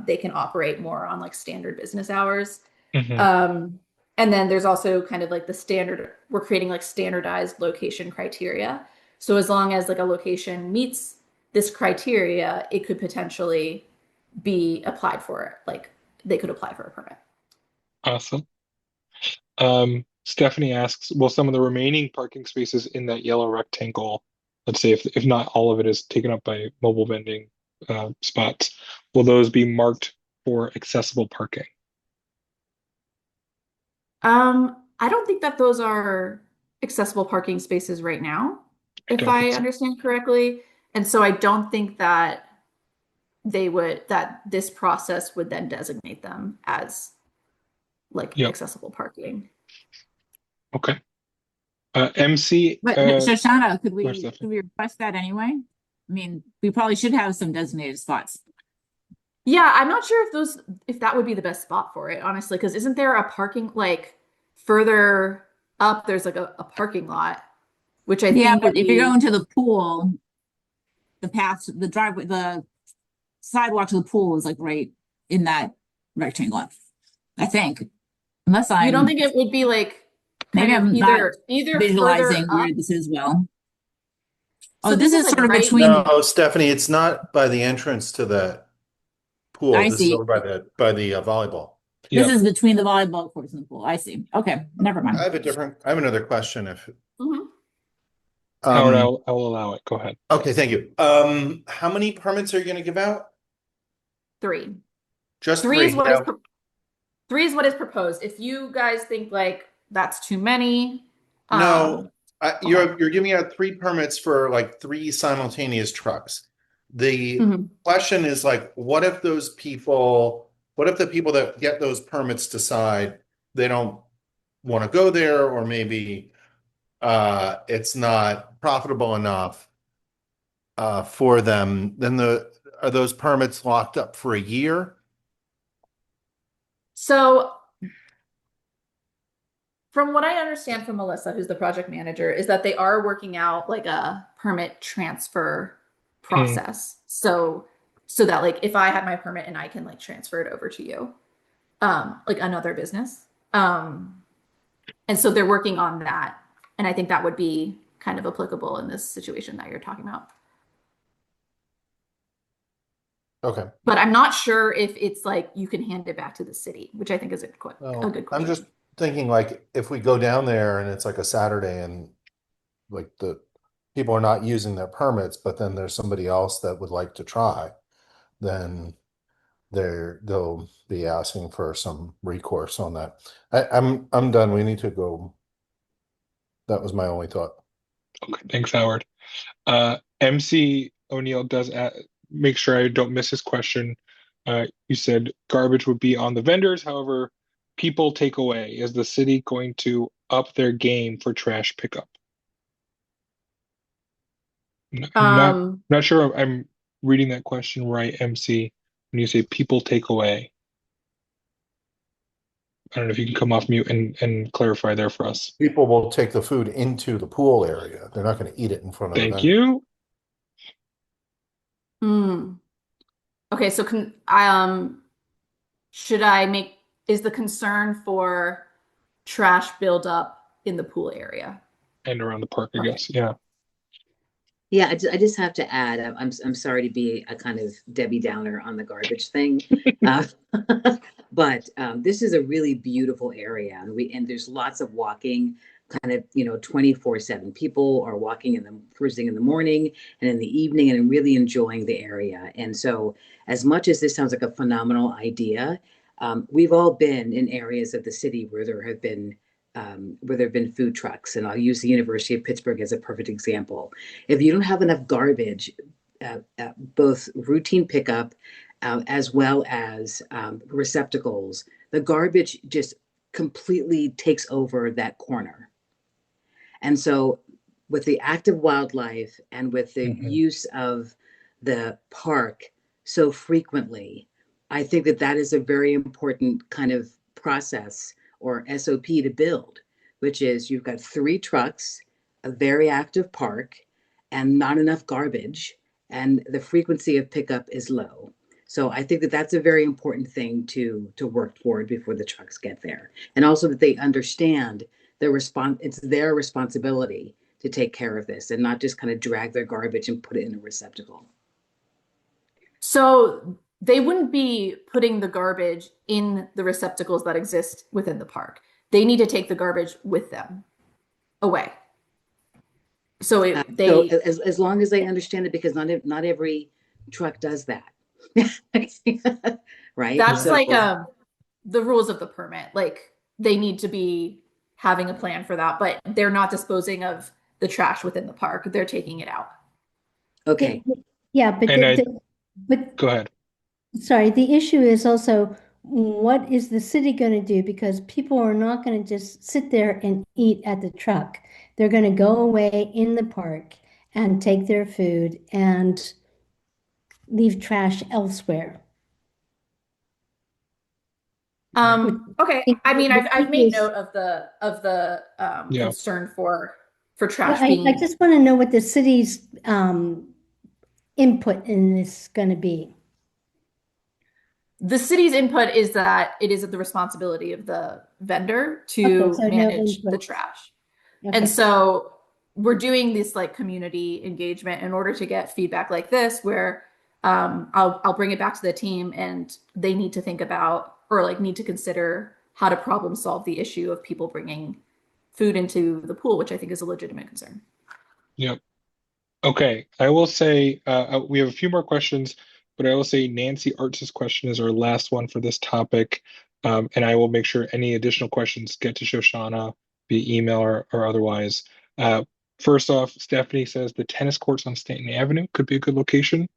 They can operate more on like standard business hours. Mhm. And then there's also kind of like the standard, we're creating like standardized location criteria. So as long as like a location meets this criteria, it could potentially be applied for, like they could apply for a permit. Awesome. Stephanie asks, will some of the remaining parking spaces in that yellow rectangle, let's say if not all of it is taken up by mobile vending spots, will those be marked for accessible parking? I don't think that those are accessible parking spaces right now, I if don't I think so. understand correctly. And so I don't think that that this process would then designate them as like Yep. accessible parking. Okay. MC, But Shoshana, could Where's we Stephanie? request that anyway? I mean, we probably should have some designated spots. Yeah, I'm not sure if that would be the best spot for it, honestly, because isn't there a parking like further up, there's like a parking lot, which I Yeah, think would but if you're be going to the pool, the path, the driveway, the sidewalk to the pool is like right in that rectangle, I think. Unless you don't I'm, think it would be like maybe kind of I'm not either further visualizing up. where this is well. So Oh, this is like sort of right between, No, Stephanie, it's not by the entrance to the pool. I This is see. over by the volleyball. This Yep. is between the volleyball courts and the pool. I see. Okay, never I mind. have another question if Mhm. Howard, um I'll allow it. Go ahead. okay, thank you. How many permits are you gonna give out? 3. Just 3 three. is what Now, 3 is what is proposed. If you guys think like that's too many, no, okay. you're giving out 3 permits for like 3 simultaneous trucks. The Mhm. question is like, what if the people that get those permits decide they don't want to go there, or maybe it's not profitable enough for them, then are those permits locked up for a year? So from what I understand from Melissa, who's the project manager, is that they are working out like a permit transfer process. So that like if I had my permit and I can like transfer it over to you, like another business. And so they're working on that. And I think that would be kind of applicable in this situation that you're talking about. Okay. But I'm not sure if it's like you can hand it back to the city, which I think is a good question. I'm just thinking like if we go down there and it's like a Saturday and like the people are not using their permits, but then there's somebody else that would like to try, then they'll be asking for some recourse on that. I'm done. We need to go. That was my only thought. Okay, thanks, Howard. MC O'Neill does make sure I don't miss his question. You said garbage would be on the vendors. However, people take away. Is the city going to up their game for trash pickup? Not sure I'm reading that question right, MC. When you say people take away, I don't know if you can come off mute and clarify there for us. People will take the food into the pool area. They're not going to eat it in front of the Thank vendor. you. Okay, so is the concern for trash buildup in the pool area and around the park, I guess. Yeah. Yeah, I just have to add, I'm sorry to be a kind of Debbie Downer on the garbage thing, but this is a really beautiful area, and there's lots of walking, kind of 24/7. People are walking in the first thing in the morning and in the evening, and really enjoying the area. And so, as much as this sounds like a phenomenal idea, we've all been in areas of the city where there have been food trucks, and I'll use the University of Pittsburgh as a perfect example. If you don't have enough garbage both routine pickup as well as receptacles, the garbage just completely takes over that corner. And so with the active wildlife and with the use of the park so frequently, I think that that is a very important kind of process or SOP to build, which is you've got 3 trucks, a very active park, and not enough garbage, and the frequency of pickup is low. So I think that that's a very important thing to work toward before the trucks get there, and also that they understand it's their responsibility to take care of this and not just kind of drag their garbage and put it in a receptacle. So they wouldn't be putting the garbage in the receptacles that exist within the park. They need to take the garbage with them away. So as long as they understand it, because not every truck does that. Right? That's like the rules of the permit. Like they need to be having a plan for that, but they're not disposing of the trash within the park. They're taking it out. Okay. Yeah, but but go ahead. Sorry, the issue is also what is the city going to do? Because people are not going to just sit there and eat at the truck. They're going to go away in the park and take their food and leave trash elsewhere. Okay. I mean, I've made note of the concern for trash being. I just want to know what the city's input in this going to be. The city's input is that it is the responsibility of the vendor to manage the trash. Okay. And so we're doing this like community engagement in order to get feedback like this, where I'll bring it back to the team and they need to think about or like need to consider how to problem solve the issue of people bringing food into the pool, which I think is a legitimate concern. Yep. Okay. I will say we have a few more questions, but I will say Nancy Arts' question is our last one for this topic. And I will make sure any additional questions get to Shoshana via email or otherwise. First off, Stephanie says the tennis courts on Stanton Avenue could be a good location.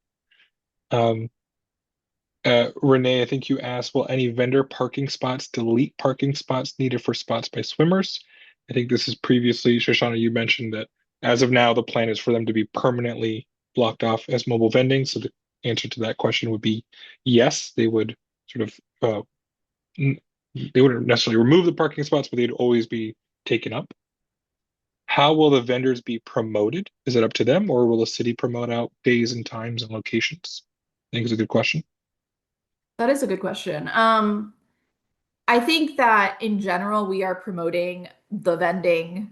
Renee, I think you asked, will any vendor parking spots delete parking spots needed for spots by swimmers? I think this is previously, Shoshana, you mentioned that as of now, the plan is for them to be permanently blocked off as mobile vending. So the answer to that question would be yes, they would sort of, they wouldn't necessarily remove the parking spots, but they'd always be taken up. How will the vendors be promoted? Is it up to them, or will the city promote out days and times and locations? I think it's a good question. That is a good question. I think that in general, we are promoting the vending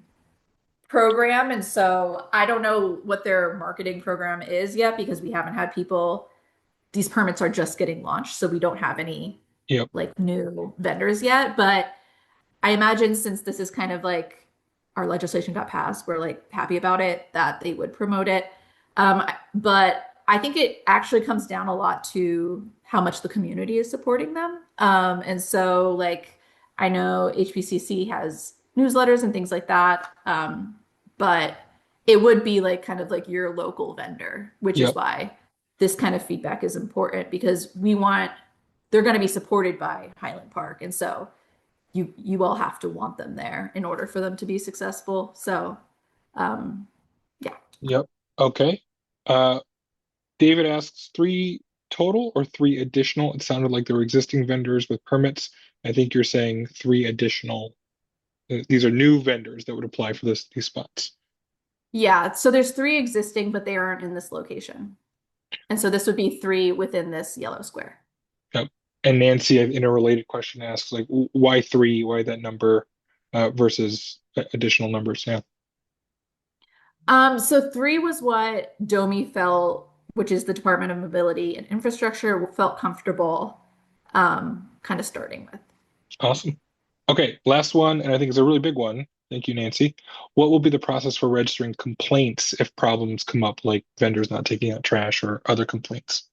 program. And so I don't know what their marketing program is yet because we haven't had people, these permits are just getting launched. So we don't have any like new vendors yet. But I imagine since this is kind of like our legislation got passed, we're like happy about it, that they would promote it. But I think it actually comes down a lot to how much the community is supporting them. And so like, I know HPCC has newsletters and things like that. But it would be like kind of like your local vendor, which is why this kind of feedback is important because they're going to be supported by Highland Park. And so you all have to want them there in order for them to be successful. So, yeah. Yep. Okay. David asks 3 total or 3 additional? It sounded like there were existing vendors with permits. I think you're saying 3 additional. These are new vendors that would apply for these spots. Yeah. So there's 3 existing, but they aren't in this location. And so this would be 3 within this yellow square. Yep. And Nancy, in a related question, asks like, why 3? Why that number versus additional numbers? Yeah. So 3 was what DOMI felt, which is the Department of Mobility and Infrastructure, felt comfortable kind of starting with. Awesome. Okay, last one, and I think it's a really big one. Thank you, Nancy. What will be the process for registering complaints if problems come up, like vendors not taking out trash or other complaints?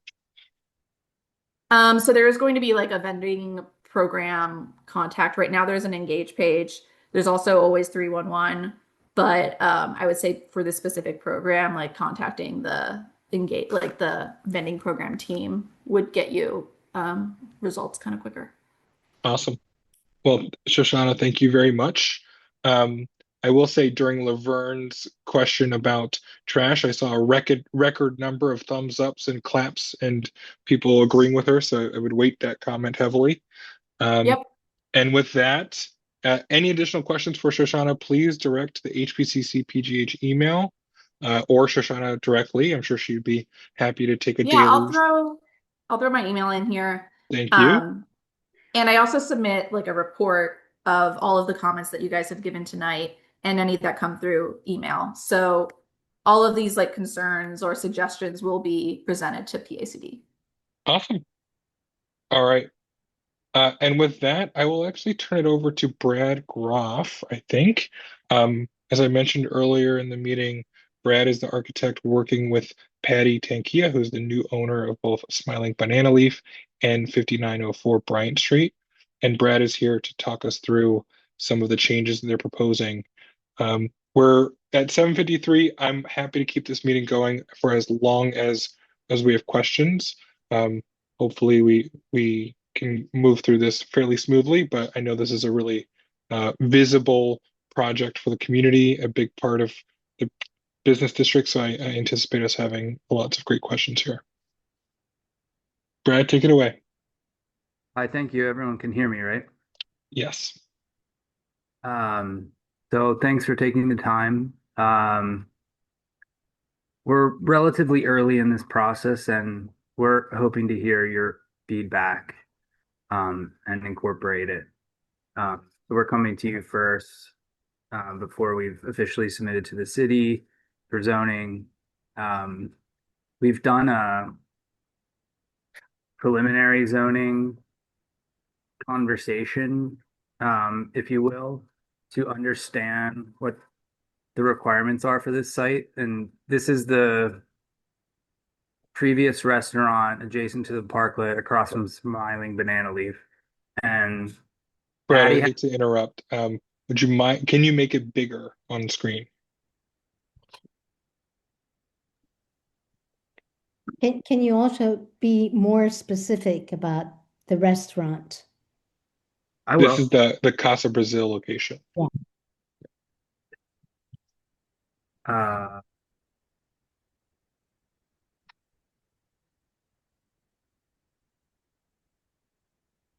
So there is going to be like a vending program contact. Right now there's an engage page. There's also always 311. But I would say for this specific program, like contacting the engage, like the vending program team would get you results kind of quicker. Awesome. Well, Shoshana, thank you very much. I will say during Laverne's question about trash, I saw a record number of thumbs ups and claps and people agreeing with her. So I would weight that comment heavily. Yep. And with that, any additional questions for Shoshana, please direct the HPCC PGH email or Shoshana directly. I'm sure she'd be happy to take a Yeah, daily. I'll throw my email in here. Thank you. And I also submit like a report of all of the comments that you guys have given tonight and any that come through email. So all of these like concerns or suggestions will be presented to PACD. Awesome. All right. And with that, I will actually turn it over to Brad Groff, I think. As I mentioned earlier in the meeting, Brad is the architect working with Patty Tankia, who's the new owner of both Smiling Banana Leaf and 5904 Bryant Street. And Brad is here to talk us through some of the changes that they're proposing. We're at 7:53. I'm happy to keep this meeting going for as long as we have questions. Hopefully we can move through this fairly smoothly, but I know this is a really visible project for the community, a big part of the business district, so I anticipate us having lots of great questions here. Brad, take it away. Hi, thank you. Everyone can hear me, right? Yes. So thanks for taking the time. We're relatively early in this process, and we're hoping to hear your feedback and incorporate it. So we're coming to you first before we've officially submitted to the city for zoning. We've done a preliminary zoning conversation, if you will, to understand what the requirements are for this site. And this is the previous restaurant adjacent to the Parklet across from Smiling Banana Leaf. And Brad, Patty I hate to interrupt. Would you mind, can you make it bigger on screen? Can you also be more specific about the restaurant? I will. This is the Casa Brazil location. Yeah.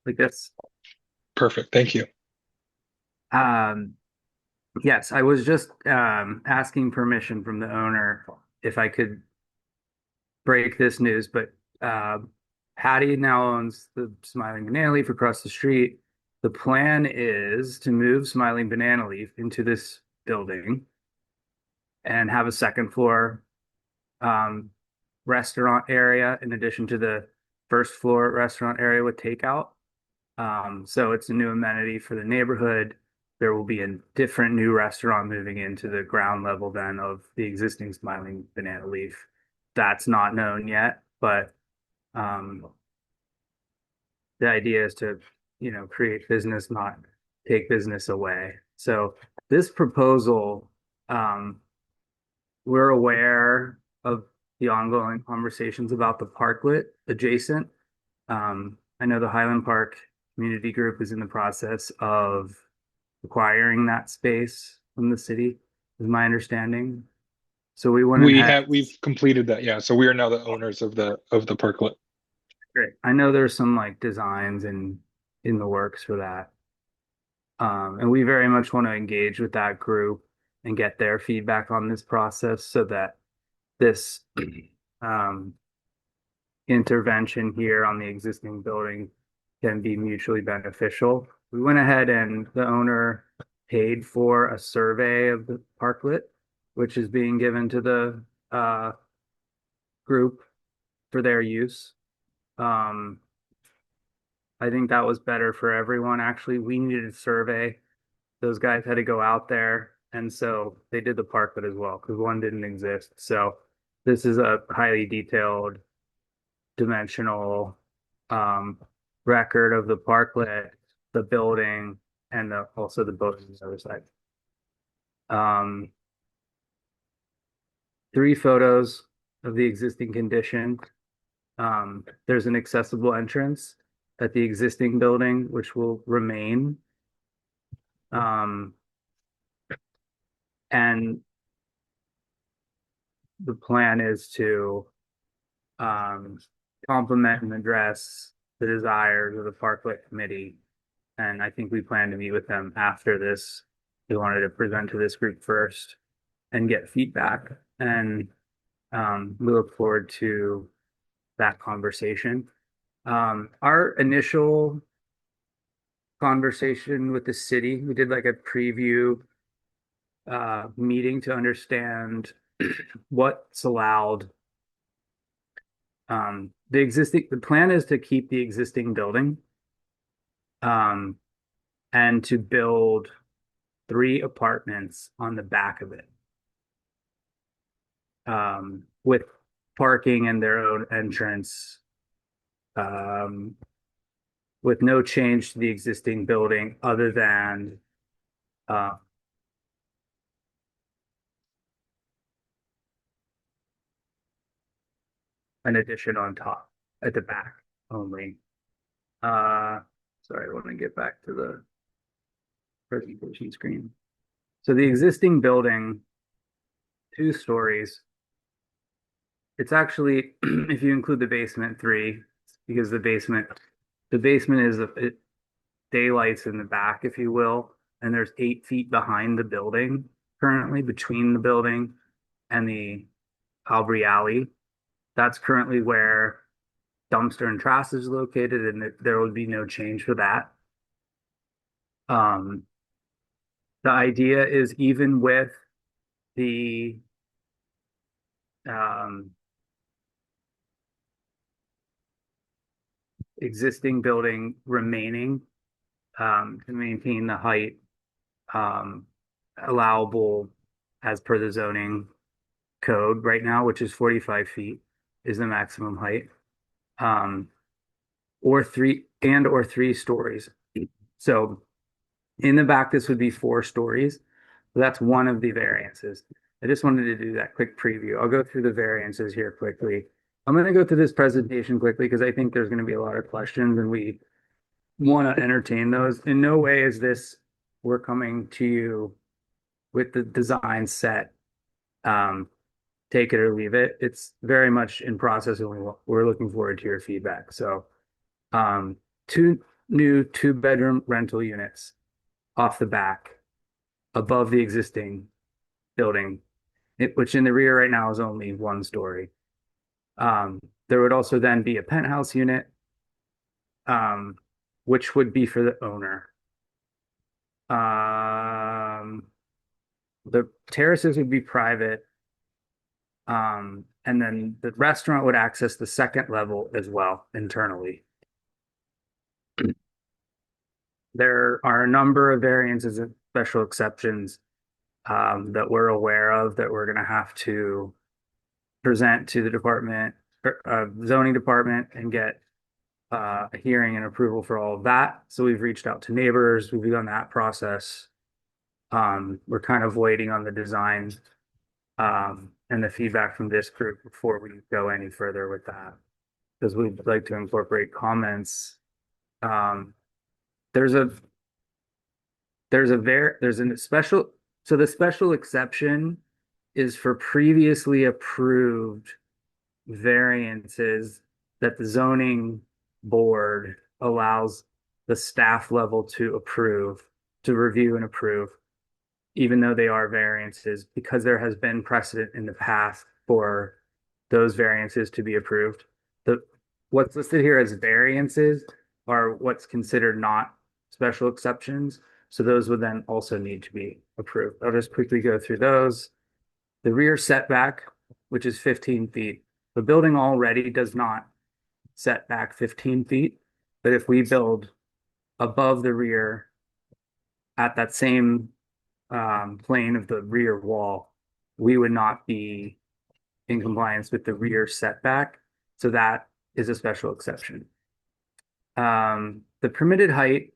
Like this. Perfect. Thank you. Yes, I was just asking permission from the owner if I could break this news, but Patty now owns the Smiling Banana Leaf across the street. The plan is to move Smiling Banana Leaf into this building and have a second floor restaurant area in addition to the first floor restaurant area with takeout. So it's a new amenity for the neighborhood. There will be a different new restaurant moving into the ground level then of the existing Smiling Banana Leaf. That's not known yet, but the idea is to, create business, not take business away. So this proposal, we're aware of the ongoing conversations about the Parklet adjacent. I know the Highland Park Community Group is in the process of acquiring that space from the city, is my understanding. So We've completed that, yeah. So we are now the owners of the Parklet. Great. I know there's some like designs in the works for that. And we very much want to engage with that group and get their feedback on this process so that this intervention here on the existing building can be mutually beneficial. We went ahead and the owner paid for a survey of the Parklet, which is being given to the group for their use. I think that was better for everyone. Actually, we needed a survey. Those guys had to go out there, and so they did the Parklet as well because one didn't exist. So this is a highly detailed, dimensional record of the Parklet, the building, and also the boat on the other side. 3 photos of the existing condition. There's an accessible entrance at the existing building, which will remain. And the plan is to complement and address the desires of the Parklet committee. And I think we plan to meet with them after this. We wanted to present to this group first and get feedback. And we look forward to that conversation. Our initial conversation with the city, we did like a preview meeting to understand what's allowed. The plan is to keep the existing building and to build 3 apartments on the back of it with parking and their own entrance with no change to the existing building other than an addition on top at the back only. Sorry, I want to get back to the presentation screen. So the existing building, 2 stories. It's actually, if you include the basement, 3, because the basement is it daylights in the back, if you will, and there's 8 feet behind the building currently between the building and the Aubrey Alley. That's currently where dumpster and trash is located, and there would be no change for that. The idea is even with the existing building remaining to maintain the height allowable as per the zoning code right now, which is 45 feet is the maximum height, or 3 stories. So in the back, this would be 4 stories. So that's one of the variances. I just wanted to do that quick preview. I'll go through the variances here quickly. I'm going to go through this presentation quickly because I think there's going to be a lot of questions and we want to entertain those. In no way is this, we're coming to you with the design set. Take it or leave it. It's very much in process and we're looking forward to your feedback. So 2 new 2-bedroom rental units off the back above the existing building, which in the rear right now is only 1 story. There would also then be a penthouse unit, which would be for the owner. The terraces would be private. And then the restaurant would access the 2nd level as well internally. There are a number of variances and special exceptions that we're aware of that we're going to have to present to the department, zoning department, and get a hearing and approval for all of that. So we've reached out to neighbors. We've begun that process. We're kind of waiting on the design and the feedback from this group before we go any further with that, because we'd like to incorporate comments. There's a special, so the special exception is for previously approved variances that the zoning board allows the staff level to review and approve, even though they are variances, because there has been precedent in the past for those variances to be approved. What's listed here as variances are what's considered not special exceptions. So those would then also need to be approved. I'll just quickly go through those. The rear setback, which is 15 feet. The building already does not set back 15 feet, but if we build above the rear at that same plane of the rear wall, we would not be in compliance with the rear setback. So that is a special exception. The permitted height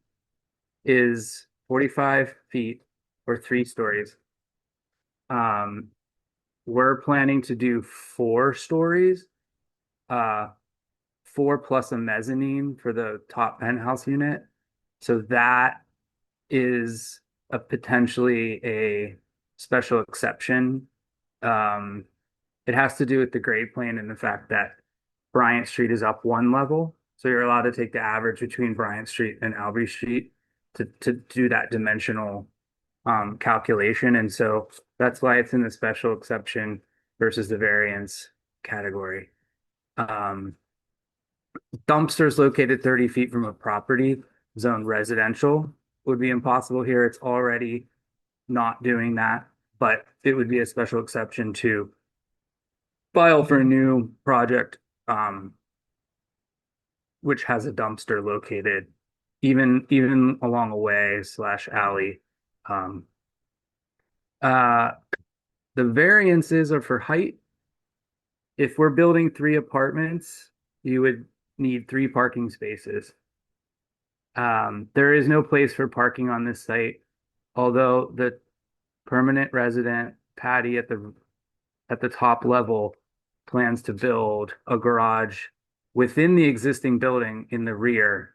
is 45 feet or 3 stories. we're planning to do 4 stories, 4 plus a mezzanine for the top penthouse unit. So that is a potentially a special exception. It has to do with the grade plane and the fact that Bryant Street is up 1 level. So you're allowed to take the average between Bryant Street and Albee Street to do that dimensional calculation. And so that's why it's in the special exception versus the variance category. Dumpsters located 30 feet from a property zone residential would be impossible here. It's already not doing that, but it would be a special exception to file for a new project, which has a dumpster located even along a way / alley. The variances are for height. If we're building 3 apartments, you would need 3 parking spaces. There is no place for parking on this site, although the permanent resident Patty at the top level plans to build a garage within the existing building in the rear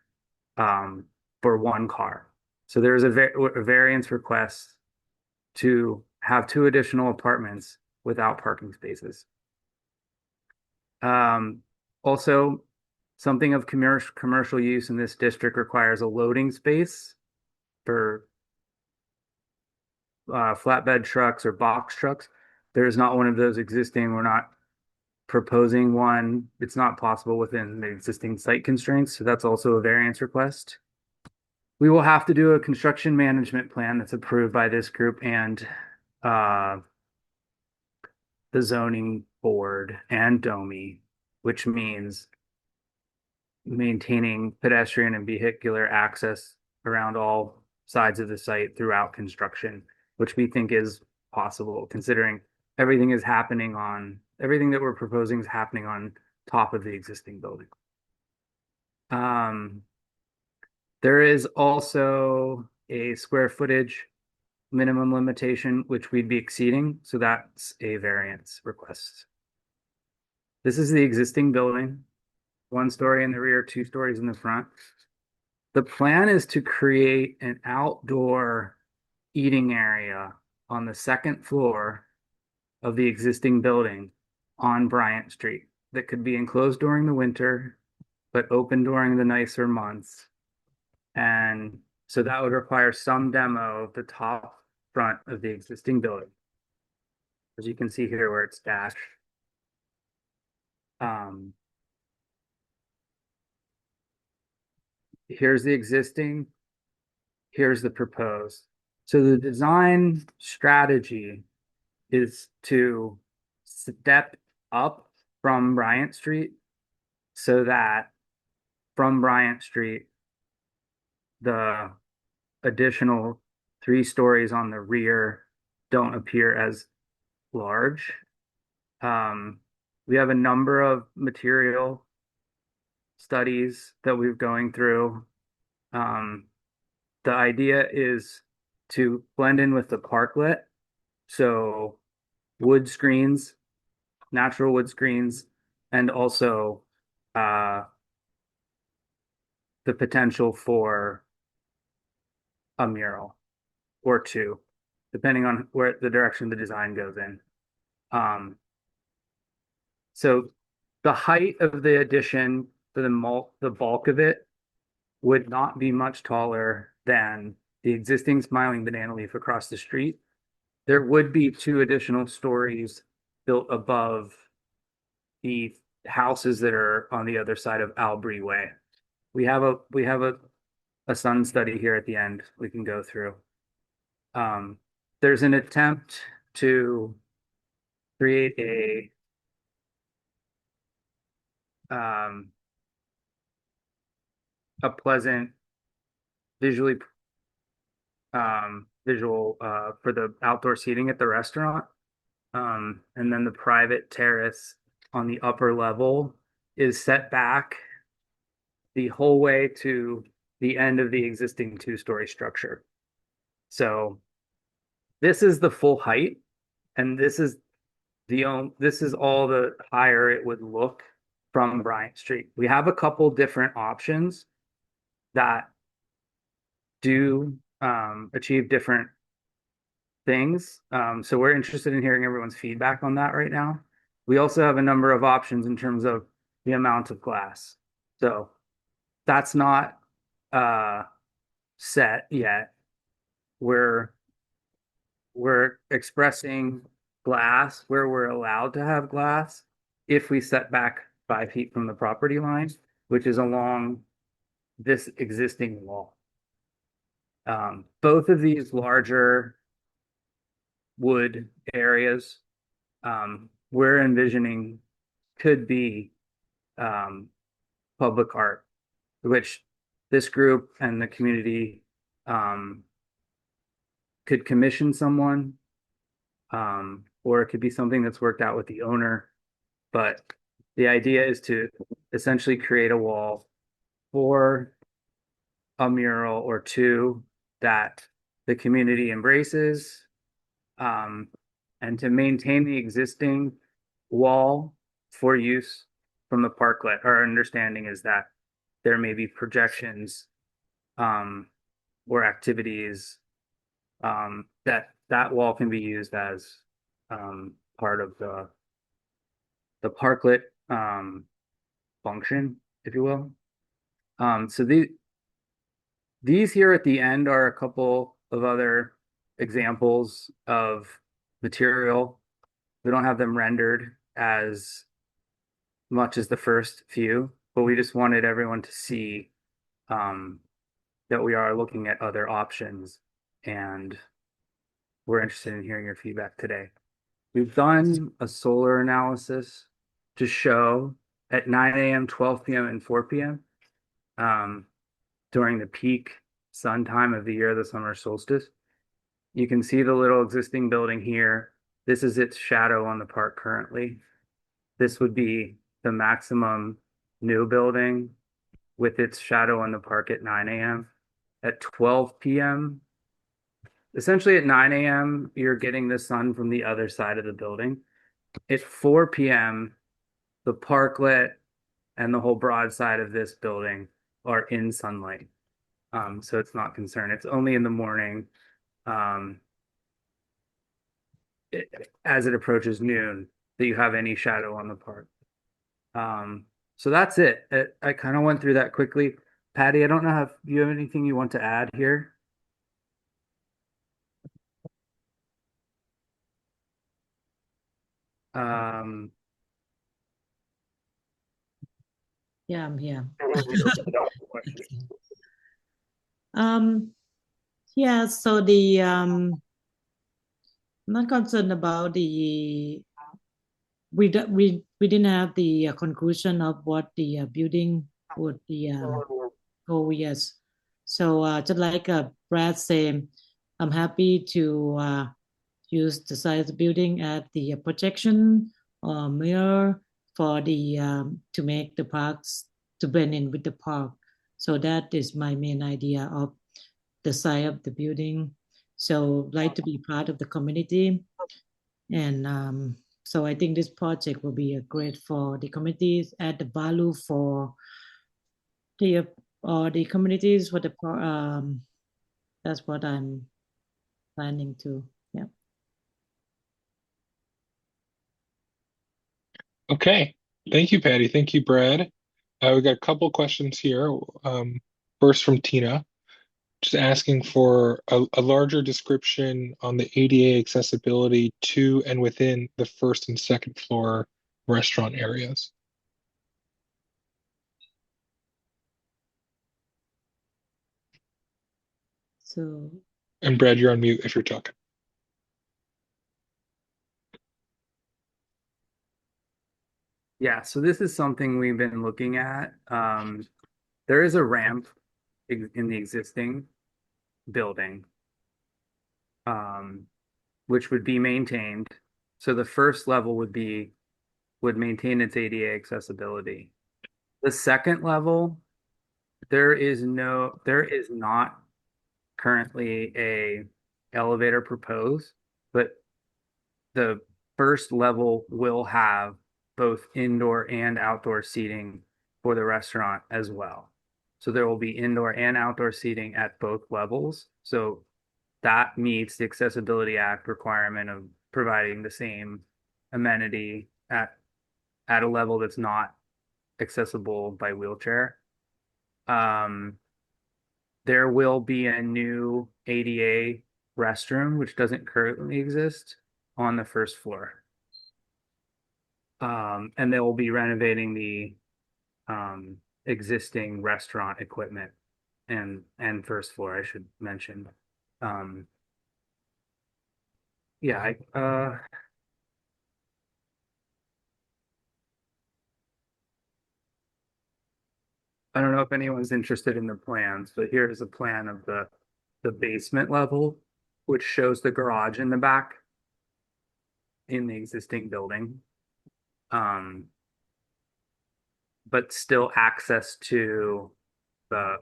for 1 car. So there's a variance request to have 2 additional apartments without parking spaces. Also, something of commercial use in this district requires a loading space for flatbed trucks or box trucks. There is not one of those existing. We're not proposing one. It's not possible within the existing site constraints. So that's also a variance request. We will have to do a construction management plan that's approved by this group and the zoning board and DOMI, which means maintaining pedestrian and vehicular access around all sides of the site throughout construction, which we think is possible considering everything that we're proposing is happening on top of the existing building. There is also a square footage minimum limitation, which we'd be exceeding. So that's a variance request. This is the existing building, 1 story in the rear, 2 stories in the front. The plan is to create an outdoor eating area on the 2nd floor of the existing building on Bryant Street that could be enclosed during the winter, but open during the nicer months. And so that would require some demo of the top front of the existing building. As you can see here where it's dashed. Here's the existing, here's the proposed. So the design strategy is to step up from Bryant Street so that from Bryant Street, the additional 3 stories on the rear don't appear as large. We have a number of material studies that we're going through. The idea is to blend in with the Parklet. So wood screens, natural wood screens, and also the potential for a mural or 2, depending on where the direction the design goes in. So the height of the addition for the bulk of it would not be much taller than the existing Smiling Banana Leaf across the street. There would be 2 additional stories built above the houses that are on the other side of Albee Way. We have a sun study here at the end we can go through. There's an attempt to create a pleasant visual for the outdoor seating at the restaurant. And then the private terrace on the upper level is set back the whole way to the end of the existing 2-story structure. So this is the full height, and this is this is all the higher it would look from Bryant Street. We have a couple different options that do achieve different things. So we're interested in hearing everyone's feedback on that right now. We also have a number of options in terms of the amount of glass. So that's not set yet. We're expressing glass where we're allowed to have glass if we set back 5 feet from the property line, which is along this existing wall. Both of these larger wood areas we're envisioning could be public art, which this group and the community could commission someone, or it could be something that's worked out with the owner. But the idea is to essentially create a wall for a mural or two that the community embraces, and to maintain the existing wall for use from the parklet. Our understanding is that there may be projections or activities that wall can be used as part of the parklet function, if you will. So these here at the end are a couple of other examples of material. We don't have them rendered as much as the first few, but we just wanted everyone to see that we are looking at other options, and we're interested in hearing your feedback today. We've done a solar analysis to show at 9 a.m., 12 p.m., and 4 p.m. During the peak sun time of the year, the summer solstice. You can see the little existing building here. This is its shadow on the park currently. This would be the maximum new building with its shadow on the park at 9 a.m. At 12 p.m., essentially at 9 a.m., you're getting the sun from the other side of the building. At 4 p.m., the parklet and the whole broad side of this building are in sunlight. So it's not concerned. It's only in the morning, as it approaches noon, that you have any shadow on the park. So that's it. I kind of went through that quickly. Patty, I don't know if you have anything you want to add here. Yeah, I'm here. Yeah, so I'm not concerned about we didn't have the conclusion of what the building would be go. Yes, so just like Brad said, I'm happy to use the size of the building at the projection or mirror for to make the parks to blend in with the park. So that is my main idea of the size of the building. So like to be part of the community, and so I think this project will be great for the communities, add the value for the communities for the that's what I'm planning to. Yeah. Okay. Thank you, Patty. Thank you, Brad. We got a couple questions here. First from Tina, just asking for a larger description on the ADA accessibility to and within the first and second floor restaurant areas. So, and Brad, you're on mute if you're talking. Yeah, so this is something we've been looking at. There is a ramp in the existing building, which would be maintained. So the first level would maintain its ADA accessibility. The second level, there is not currently a elevator proposed, but the first level will have both indoor and outdoor seating for the restaurant as well. So there will be indoor and outdoor seating at both levels. So that meets the Accessibility Act requirement of providing the same amenity at a level that's not accessible by wheelchair. There will be a new ADA restroom, which doesn't currently exist, on the first floor. And they will be renovating the existing restaurant equipment and first floor, I should mention. Yeah, I don't know if anyone's interested in the plans, but here's a plan of the basement level, which shows the garage in the back in the existing building. But still access to the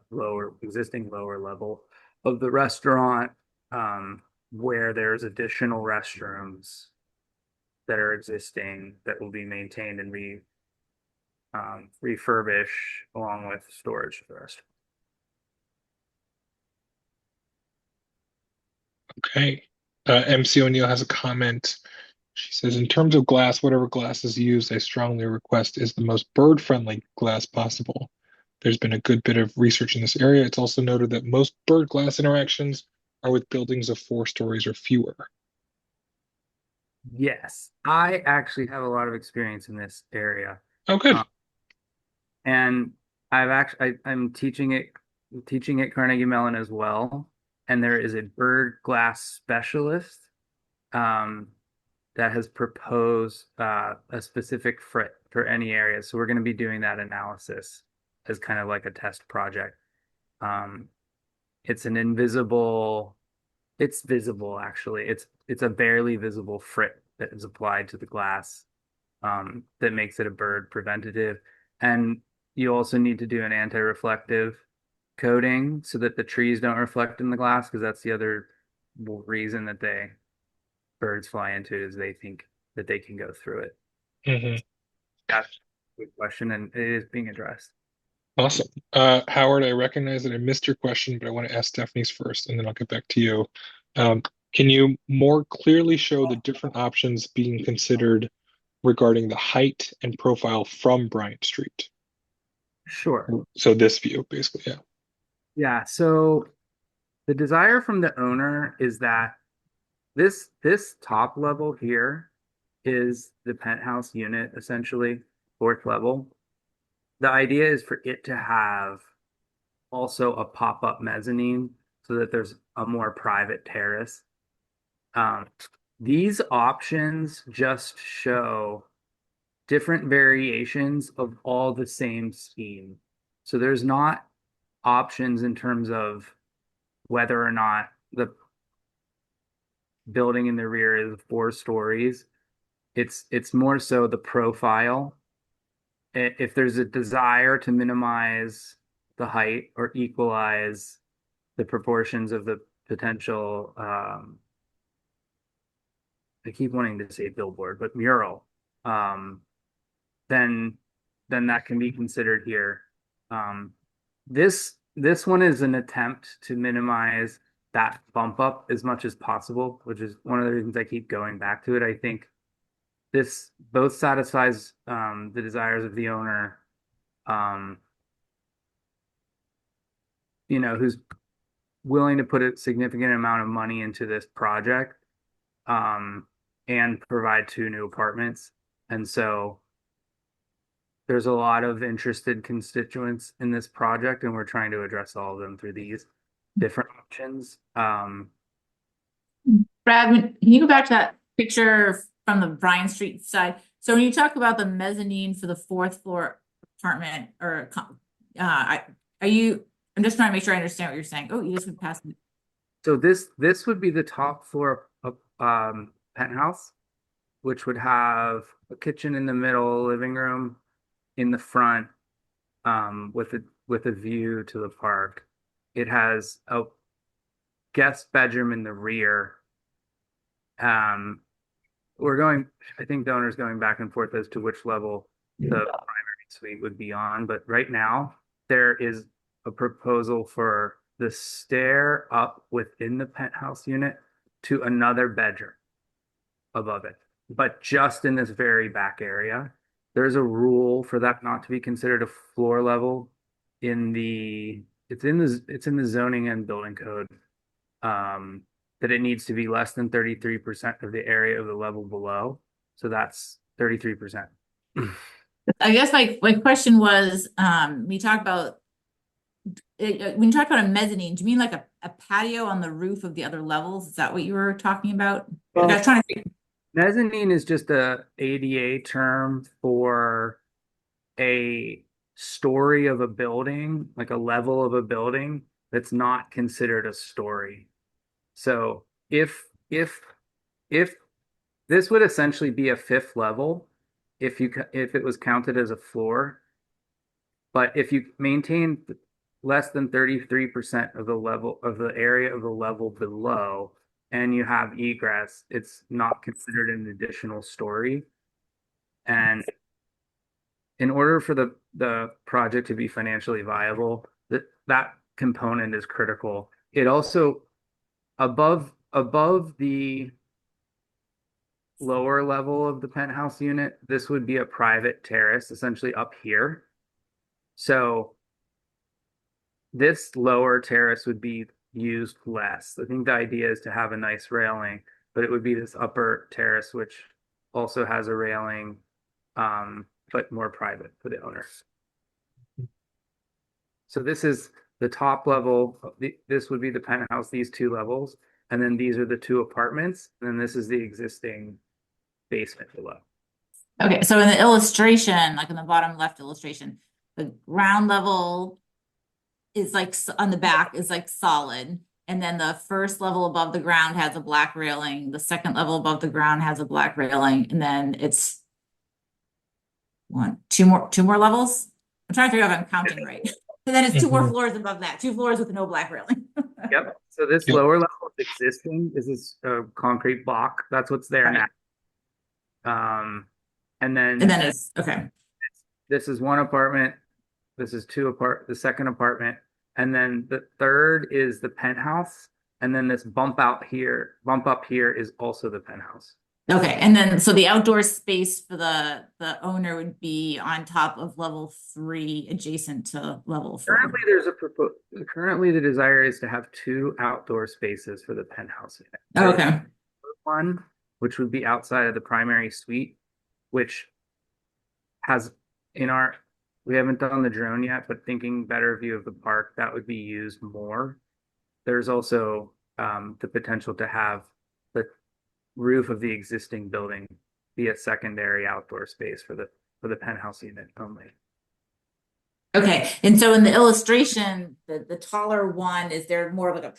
existing lower level of the restaurant, where there's additional restrooms that are existing that will be maintained and refurbish along with storage for the restaurant. Okay. MC O'Neill has a comment. She says, in terms of glass, whatever glass is used, I strongly request is the most bird-friendly glass possible. There's been a good bit of research in this area. It's also noted that most bird glass interactions are with buildings of 4 stories or fewer. Yes, I actually have a lot of experience in this area. Oh, good. And I'm teaching at Carnegie Mellon as well. And there is a bird glass specialist that has proposed a specific frit for any area. So we're going to be doing that analysis as kind of like a test project. It's it's visible actually. It's a barely visible frit that is applied to the glass that makes it a bird preventative. And you also need to do an anti-reflective coating so that the trees don't reflect in the glass, because that's the other reason that birds fly into it, is they think that they can go through it. Mm-hmm. That's a good question, and it is being addressed. Awesome. Howard, I recognize that I missed your question, but I want to ask Stephanie's first, and then I'll get back to you. Can you more clearly show the different options being considered regarding the height and profile from Bryant Street? Sure. So this view, basically, yeah. Yeah, so the desire from the owner is that this top level here is the penthouse unit, essentially, 4th level. The idea is for it to have also a pop-up mezzanine so that there's a more private terrace. These options just show different variations of all the same scheme. So there's not options in terms of whether or not the building in the rear is 4 stories. It's more so the profile. If there's a desire to minimize the height or equalize the proportions of the potential, I keep wanting to say billboard, but mural, then that can be considered here. This one is an attempt to minimize that bump up as much as possible, which is one of the reasons I keep going back to it. I think this both satisfies the desires of the owner, who's willing to put a significant amount of money into this project, and provide 2 new apartments. And so there's a lot of interested constituents in this project, and we're trying to address all of them through these different options. Brad, can you go back to that picture from the Bryant Street side? So when you talk about the mezzanine for the 4th floor apartment, or I'm just trying to make sure I understand what you're saying. Oh, you just went past me. So this would be the top floor of penthouse, which would have a kitchen in the middle, living room in the front, with a view to the park. It has a guest bedroom in the rear, I think the owner's going back and forth as to which level the primary suite would be on, but right now there is a proposal for the stair up within the penthouse unit to another bedroom above it, but just in this very back area. There's a rule for that not to be considered a floor level it's in the zoning and building code, that it needs to be less than 33% of the area of the level below. So that's 33%. I guess my question was, we talked about when you talk about a mezzanine, do you mean like a patio on the roof of the other levels? Is that what you were talking about? Well, I was trying to think. Mezzanine is just a ADA term for a story of a building, like a level of a building that's not considered a story. So if this would essentially be a fifth level if it was counted as a floor, but if you maintain less than 33% of the level of the area of the level below and you have egress, it's not considered an additional story. And in order for the project to be financially viable, that component is critical. It also above the lower level of the penthouse unit, this would be a private terrace, essentially up here. So this lower terrace would be used less. I think the idea is to have a nice railing, but it would be this upper terrace, which also has a railing, but more private for the owner. So this is the top level. This would be the penthouse, these two levels, and then these are the two apartments, and then this is the existing basement below. Okay, so in the illustration, like in the bottom left illustration, the ground level is like on the back is like solid, and then the first level above the ground has a black railing, the second level above the ground has a black railing, and then it's two more levels. I'm trying to figure out if I'm counting right. And then it's two more floors above that, 2 floors with no black railing. Yep. So this lower level is existing. This is a concrete block. That's what's there now. And then it's okay. This is one apartment. This is the second apartment. And then the third is the penthouse. And then this bump up here is also the penthouse. Okay, and then so the outdoor space for the owner would be on top of level 3, adjacent to level 4. Currently the desire is to have 2 outdoor spaces for the penthouse unit. Okay. One, which would be outside of the primary suite, which has we haven't done the drone yet, but thinking better view of the park, that would be used more. There's also the potential to have the roof of the existing building be a secondary outdoor space for the penthouse unit only. Okay, and so in the illustration, the taller one, is there more of like a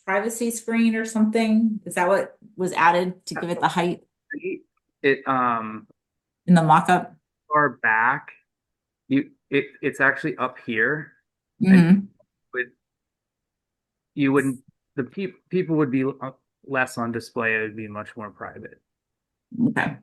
privacy screen or something? Is that what was added to give it the height? It in the mock-up? Far back, it's actually up here. Mm-hmm. People would be less on display. It would be much more private. Okay.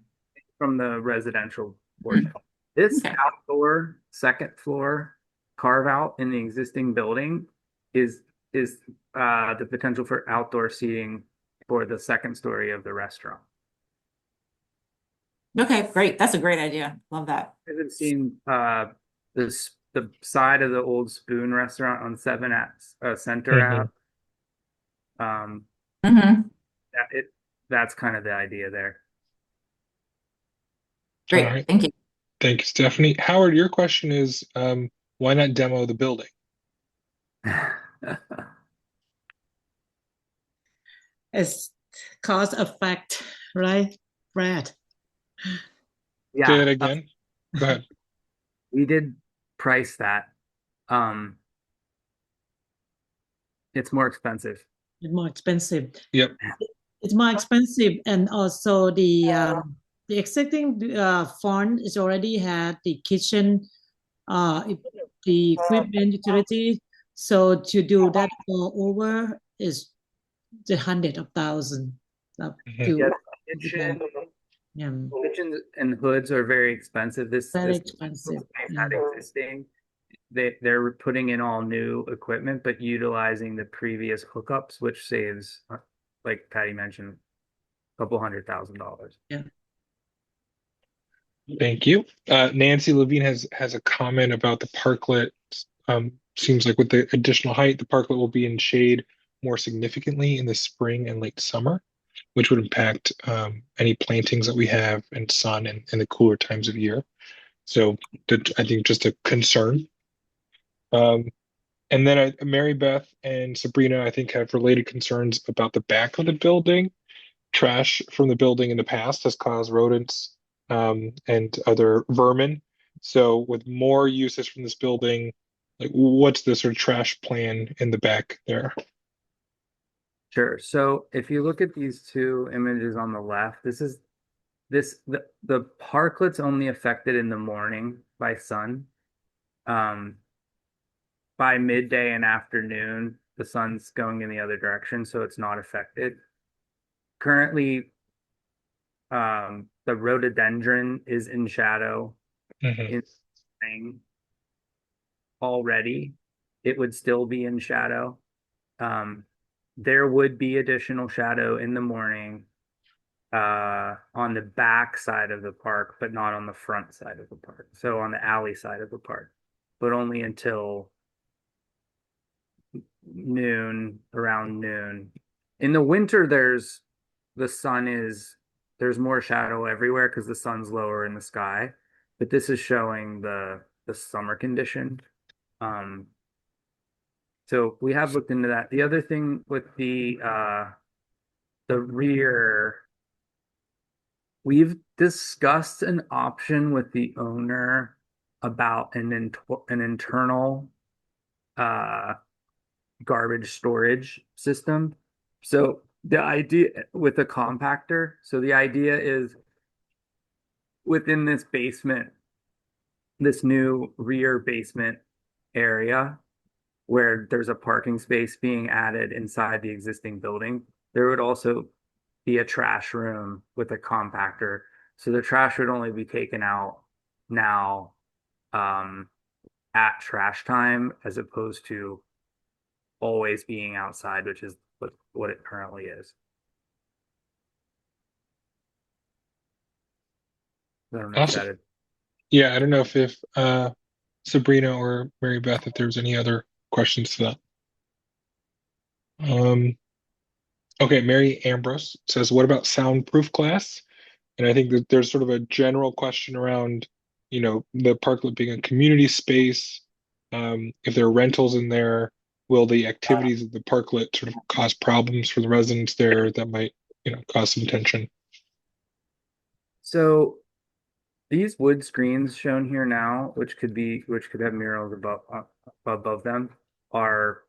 From the residential portion. This outdoor second floor carve out in the existing building is the potential for outdoor seating for the second story of the restaurant. Okay, great. That's a great idea. Love that. I haven't seen the side of the old Spoon restaurant on 7 at Center Ave. That's kind of the idea there. Great. Right. Thank you. Thank you, Stephanie. Howard, your question is, why not demo the building? It's cause effect, right, Brad? Yeah. Say it again. Go ahead. We did price that. It's more expensive. It's more expensive. Yep. It's more expensive, and also the existing fund is already had the kitchen, the equipment, utility. So to do that all over is the hundred of thousands. Yes, kitchen, Yeah, kitchens and hoods are very expensive. very This expensive. space Yeah. had existing. They're putting in all new equipment, but utilizing the previous hookups, which saves, like Patty mentioned, a couple $100,000. Yeah. Thank you. Nancy Levine has a comment about the parklet. Seems like with the additional height, the parklet will be in shade more significantly in the spring and late summer, which would impact any plantings that we have and sun and the cooler times of year. So I think just a concern. And then Mary Beth and Sabrina, I think, have related concerns about the back of the building. Trash from the building in the past has caused rodents and other vermin. So with more uses from this building, like what's the sort of trash plan in the back there? Sure. So if you look at these two images on the left, the parklet's only affected in the morning by sun. By midday and afternoon, the sun's going in the other direction, so it's not affected. Currently, the rhododendron is in shadow in spring already. It would still be in shadow. There would be additional shadow in the morning on the back side of the park, but not on the front side of the park. So on the alley side of the park, but only until noon, around noon. In the winter, there's more shadow everywhere because the sun's lower in the sky. But this is showing the summer condition. So we have looked into that. The other thing with the rear, we've discussed an option with the owner about an internal garbage storage system. So the idea with a compactor, so the idea is within this basement, this new rear basement area where there's a parking space being added inside the existing building, there would also be a trash room with a compactor. So the trash would only be taken out now at trash time as opposed to always being outside, which is what it currently is. I don't know if Awesome. that is. Yeah, I don't know if Sabrina or Mary Beth, if there's any other questions to that. Okay, Mary Ambrose says, what about soundproof glass? And I think that there's sort of a general question around, the parklet being a community space. If there are rentals in there, will the activities of the parklet sort of cause problems for the residents there that might, cause some tension? So these wood screens shown here now, which could have murals above them, are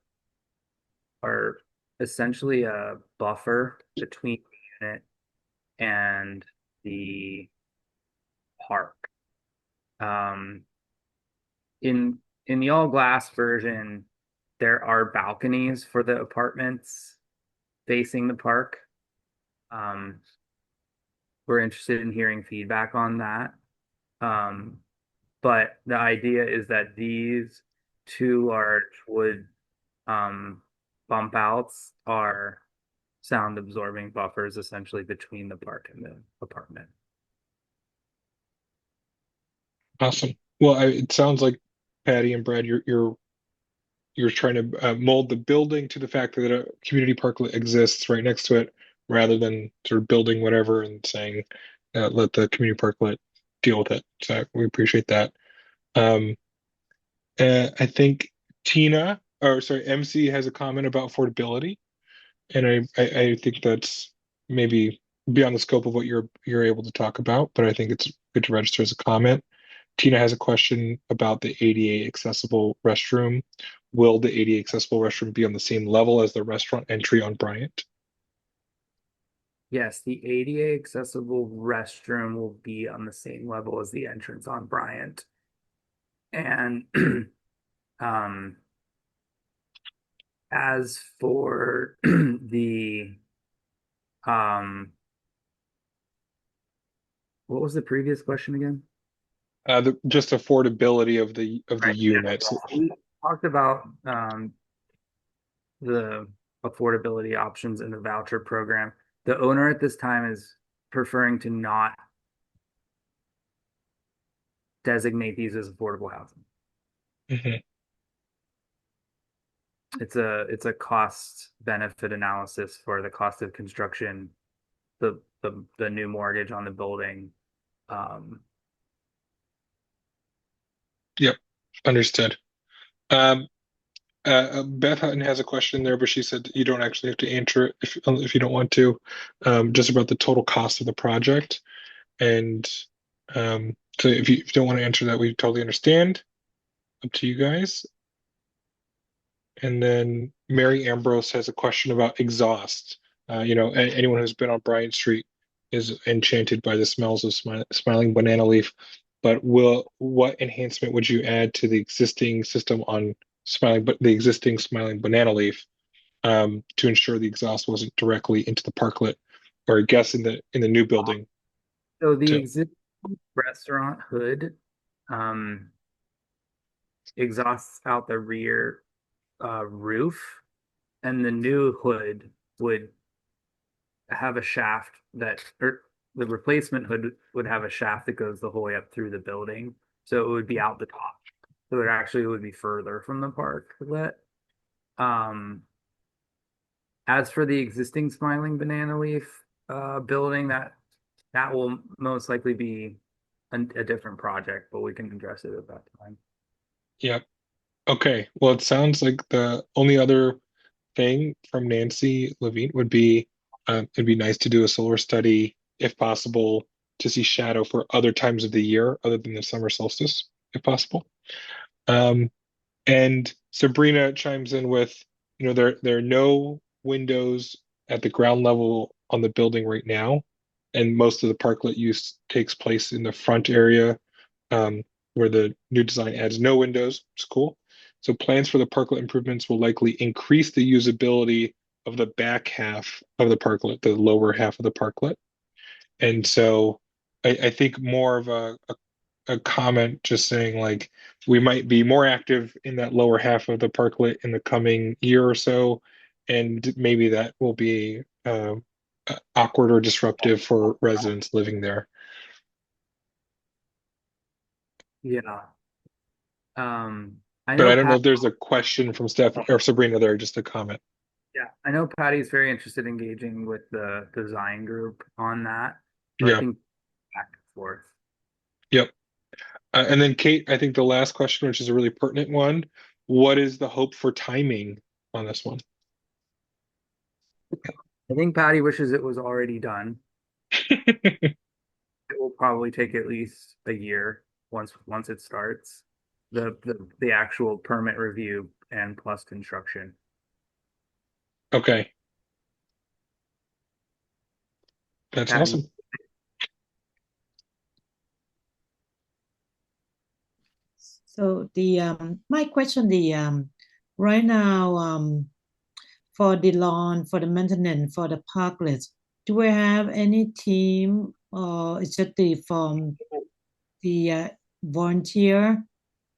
essentially a buffer between the unit and the park. In the all glass version, there are balconies for the apartments facing the park. We're interested in hearing feedback on that. But the idea is that these two large wood bump outs are sound absorbing buffers essentially between the park and the apartment. Awesome. Well, it sounds like Patty and Brad, you're trying to mold the building to the fact that a community parklet exists right next to it, rather than sort of building whatever and saying, let the community parklet deal with it. So we appreciate that. I think MC has a comment about affordability, and I think that's maybe beyond the scope of what you're able to talk about, but I think it's good to register as a comment. Tina has a question about the ADA accessible restroom. Will the ADA accessible restroom be on the same level as the restaurant entry on Bryant? Yes, the ADA accessible restroom will be on the same level as the entrance on Bryant. And as for the What was the previous question again? Just affordability of the Right. units. We talked about the affordability options in the voucher program. The owner at this time is preferring to not designate these as affordable housing. Mhm. It's a cost benefit analysis for the cost of construction, the new mortgage on the building. Yep, understood. Um, Beth Hutton has a question there, but she said you don't actually have to answer it if you don't want to. Just about the total cost of the project, and so if you don't want to answer that, we totally understand. Up to you guys. And then Mary Ambrose has a question about exhaust. Anyone who's been on Bryant Street is enchanted by the smells of smiling banana leaf. But what enhancement would you add to the existing system on the existing smiling banana leaf to ensure the exhaust wasn't directly into the parklet, or I guess in the new building? So the too. existing restaurant hood exhausts out the rear roof, and the new hood would have a shaft or the replacement hood would have a shaft that goes the whole way up through the building. So it would be out the top. So it actually would be further from the parklet. As for the existing smiling banana leaf building, that will most likely be a different project, but we can address it at that time. Yep. Okay. Well, it sounds like the only other thing from Nancy Levine would be it'd be nice to do a solar study, if possible, to see shadow for other times of the year other than the summer solstice, if possible. And Sabrina chimes in with, there are no windows at the ground level on the building right now, and most of the parklet use takes place in the front area, where the new design adds no windows. It's cool. So plans for the parklet improvements will likely increase the usability of the back half of the parklet, the lower half of the parklet. And so I think more of a comment just saying like we might be more active in that lower half of the parklet in the coming year or so, and maybe that will be awkward or disruptive for residents living there. Yeah. I But know I don't know Pat, if there's a question from Steph or Sabrina there, just a comment. yeah, I know Patty's very interested in engaging with the design group on that. So I Yeah. think back and forth. Yep. And then Kate, I think the last question, which is a really pertinent one, what is the hope for timing on this one? I think Patty wishes it was already done. It will probably take at least a year once it starts. The actual permit review and plus construction. Okay. That's Patty, awesome. So my question right now for the lawn, for the maintenance, for the parklets, do we have any team or is it from the volunteer?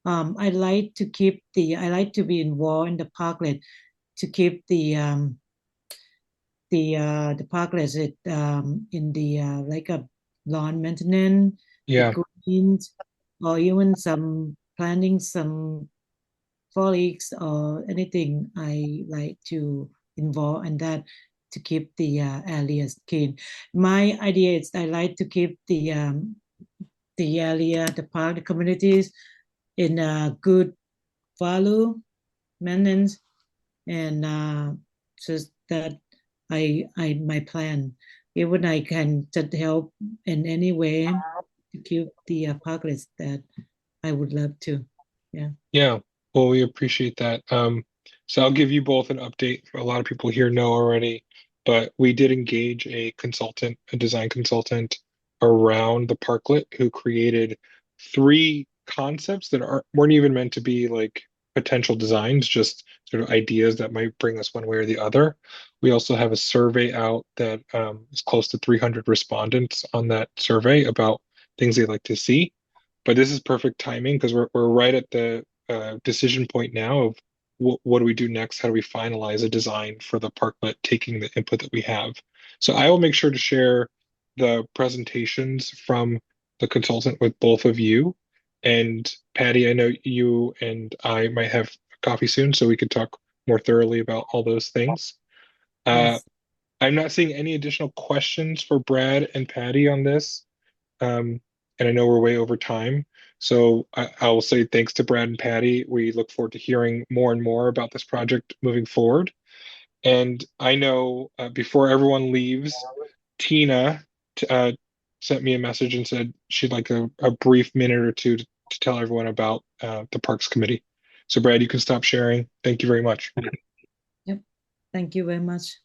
I like to be involved in the parklet to keep the parklets in the like a lawn maintenance, the Yeah. greens, or even some planting some foliage or anything. I like to involve in that to keep the areas clean. My idea is I like to keep the area, the park, the communities in a good value maintenance, and just that I my plan. Even I can just help in any way to keep the parklets that I would love to. Yeah. Yeah. Well, we appreciate that. So I'll give you both an update. A lot of people here know already, but we did engage a consultant, a design consultant around the parklet who created three concepts that weren't even meant to be like potential designs, just sort of ideas that might bring us one way or the other. We also have a survey out that is close to 300 respondents on that survey about things they'd like to see. But this is perfect timing because we're right at the decision point now of what do we do next? How do we finalize a design for the parklet, taking the input that we have? So I will make sure to share the presentations from the consultant with both of you. And Patty, I know you and I might have coffee soon, so we could talk more thoroughly about all those things. Yes. I'm not seeing any additional questions for Brad and Patty on this. And I know we're way over time. So I will say thanks to Brad and Patty. We look forward to hearing more and more about this project moving forward. And I know before everyone leaves, Tina sent me a message and said she'd like a brief minute or two to tell everyone about the Parks Committee. So Brad, you can stop sharing. Thank you very much. Yep. Thank you very much.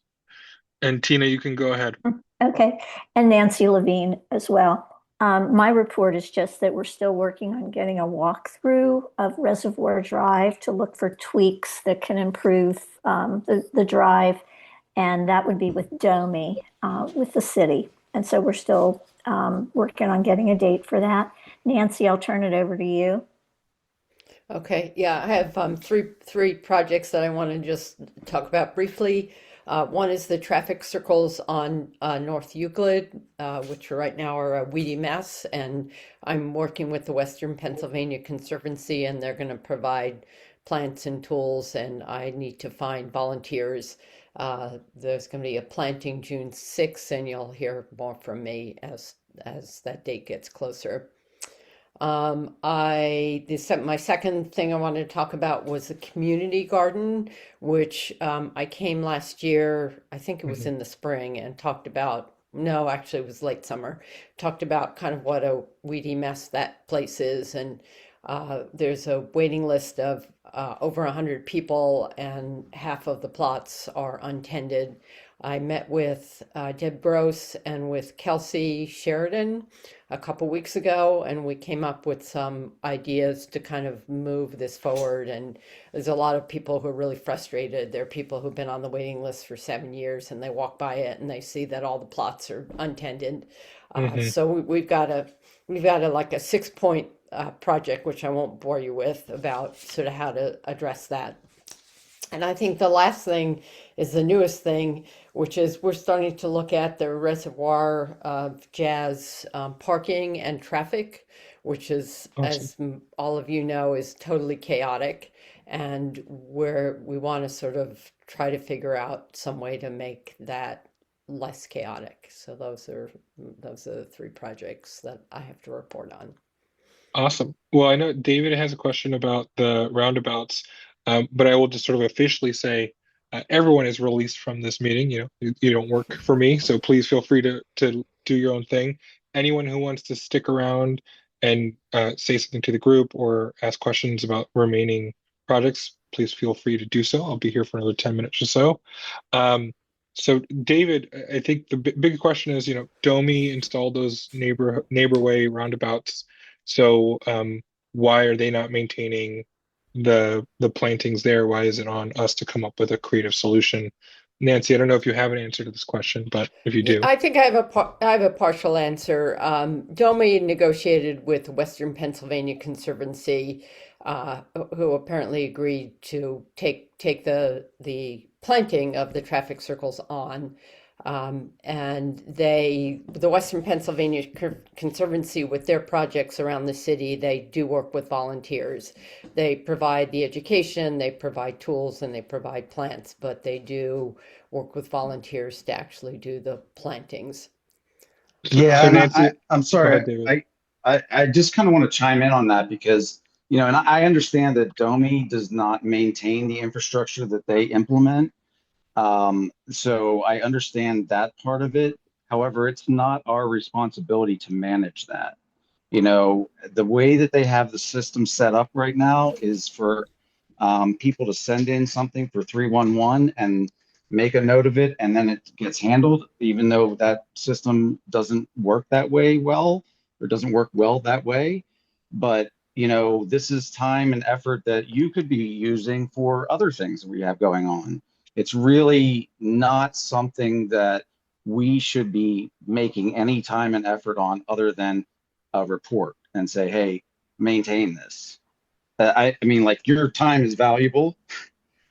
And Tina, you can go ahead. Okay. And Nancy Levine as well. My report is just that we're still working on getting a walkthrough of Reservoir Drive to look for tweaks that can improve the drive. And that would be with DOMI, with the city. And so we're still working on getting a date for that. Nancy, I'll turn it over to you. Okay, yeah, I have three projects that I want to just talk about briefly. One is the traffic circles on North Euclid, which right now are a weedy mess, and I'm working with the Western Pennsylvania Conservancy, and they're going to provide plants and tools, and I need to find volunteers. There's going to be a planting June 6th, and you'll hear more from me as that date gets closer. My second thing I wanted to talk about was the community garden, which I came last year, I think it was in the spring, and talked about, no, actually it was late summer, talked about kind of what a weedy mess that place is. And there's a waiting list of over 100 people, and half of the plots are untended. I met with Deb Gross and with Kelsey Sheridan a couple weeks ago, and we came up with some ideas to kind of move this forward. And there's a lot of people who are really frustrated. There are people who've been on the waiting list for 7 years, and they walk by it and they see that all the plots are untended. So we've got a like a 6-point project, which I won't bore you with, about sort of how to address that. And I think the last thing is the newest thing, which is we're starting to look at the Reservoir of Jazz parking and traffic, which is, as all of you know, is totally chaotic. And where we want to sort of try to figure out some way to make that less chaotic. So those are the 3 projects that I have to report on. Awesome. Well, I know David has a question about the roundabouts, but I will just sort of officially say everyone is released from this meeting. You don't work for me, so please feel free to do your own thing. Anyone who wants to stick around and say something to the group or ask questions about remaining projects, please feel free to do so. I'll be here for another 10 minutes or so. So David, I think the big question is, DOMI installed those neighborway roundabouts. So why are they not maintaining the plantings there? Why is it on us to come up with a creative solution? Nancy, I don't know if you have an answer to this question, but if you do. I think I have a partial answer. DOMI negotiated with Western Pennsylvania Conservancy, who apparently agreed to take the planting of the traffic circles on. And the Western Pennsylvania Conservancy, with their projects around the city, they do work with volunteers. They provide the education, they provide tools, and they provide plants, but they do work with volunteers to actually do the plantings. Yeah, So and Nancy, I'm sorry, go ahead, David. I just kind of want to chime in on that because, and I understand that DOMI does not maintain the infrastructure that they implement. So I understand that part of it. However, it's not our responsibility to manage that. The way that they have the system set up right now is for people to send in something for 311 and make a note of it, and then it gets handled, even though that system doesn't work that way well, or doesn't work well that way. But you know, this is time and effort that you could be using for other things we have going on. It's really not something that we should be making any time and effort on other than a report and say, hey, maintain this. I mean, like, your time is valuable.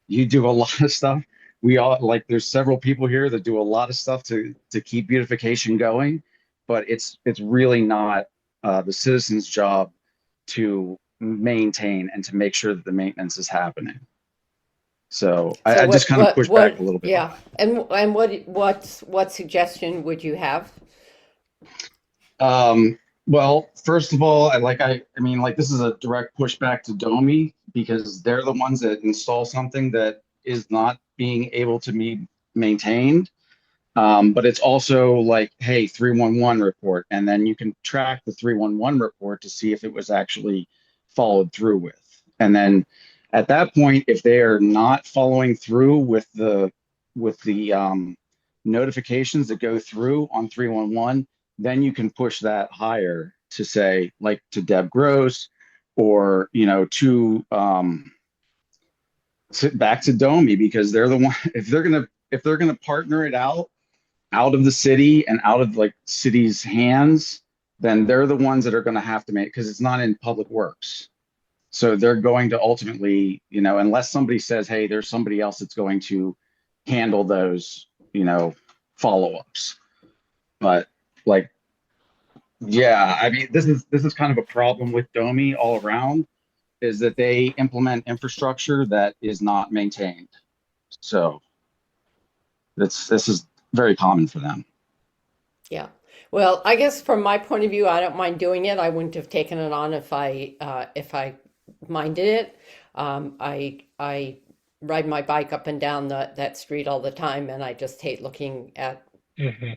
You do a lot of stuff. We all, like, there's several people here that do a lot of stuff to keep beautification going, but it's really not the citizens' job to maintain and to make sure that the maintenance is happening. So I just kind of push back a little bit. Yeah, and what suggestion would you have? Well, first of all, I mean, like, this is a direct pushback to Domi because they're the ones that install something that is not being able to be maintained. But it's also like, hey, 311 report, and then you can track the 311 report to see if it was actually followed through with. And then at that point, if they are not following through with the notifications that go through on 311, then you can push that higher to say, like, to Deb Gross, or, you know, to back to Domi, because they're the one, if they're gonna partner it out of the city and out of, like, city's hands, then they're the ones that are going to have to make, because it's not in public works. So they're going to ultimately, you know, unless somebody says, hey, there's somebody else that's going to handle those, you know, follow-ups. But, like, yeah, I mean, this is kind of a problem with Domi all around, is that they implement infrastructure that is not maintained. So this is very common for them. Yeah. Well, I guess from my point of view, I don't mind doing it. I wouldn't have taken it on if I minded it. I ride my bike up and down that street all the time, and I just hate looking at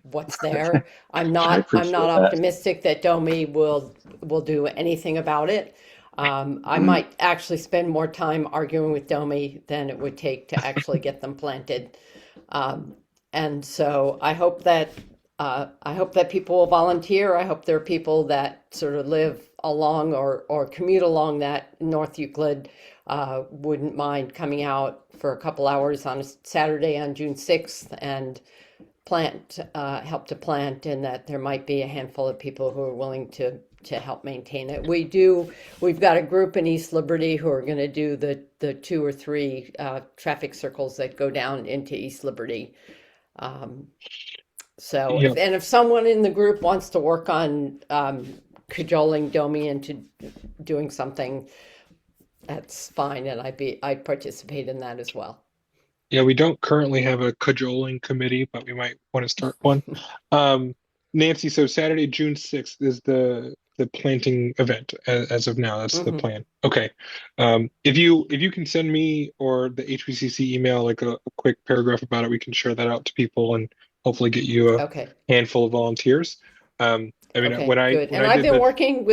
what's there. I'm not optimistic that Domi will do anything about it. I might actually spend more time arguing with Domi than it would take to actually get them planted. And so I hope that people will volunteer. I hope there are people that sort of live along or commute along that North Euclid wouldn't mind coming out for a couple hours on a Saturday on June 6th and help to plant, and that there might be a handful of people who are willing to help maintain it. We've got a group in East Liberty who are going to do the 2 or 3 traffic circles that go down into East Liberty. So if someone in the group wants to work on cajoling Domi into doing something, that's fine, and I'd participate in that as well. Yeah, we don't currently have a cajoling committee, but we might want to start one. Nancy, so Saturday, June 6th is the planting event as of now. That's the plan. Okay. If you can send me or the HPCC email like a quick paragraph about it, we can share that out to people and hopefully get you a handful of volunteers. I mean, good. And I've been working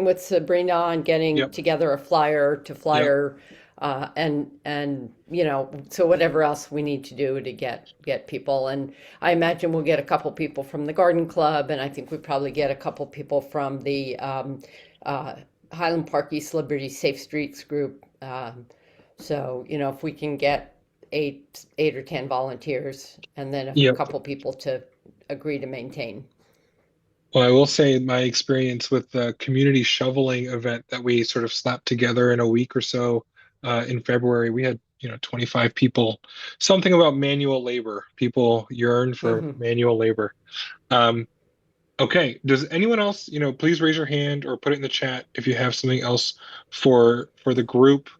with Sabrina on getting together a flyer to flyer. And you know, so whatever else we need to do to get people, and I imagine we'll get a couple people from the Garden Club, and I think we probably get a couple people from the Highland Park East Liberty Safe Streets group. So, you know, if we can get eight or 10 volunteers, and then a couple people to agree to maintain. Well, I will say my experience with the community shoveling event that we sort of slapped together in a week or so. In February, we had 25 people. Something about manual labor. People yearn for manual labor. Okay. Does anyone else, please raise your hand or put it in the chat if you have something else for the group.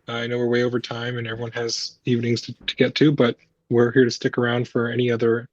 I know we're way over time and everyone has evenings to get to, but we're here to stick around for any other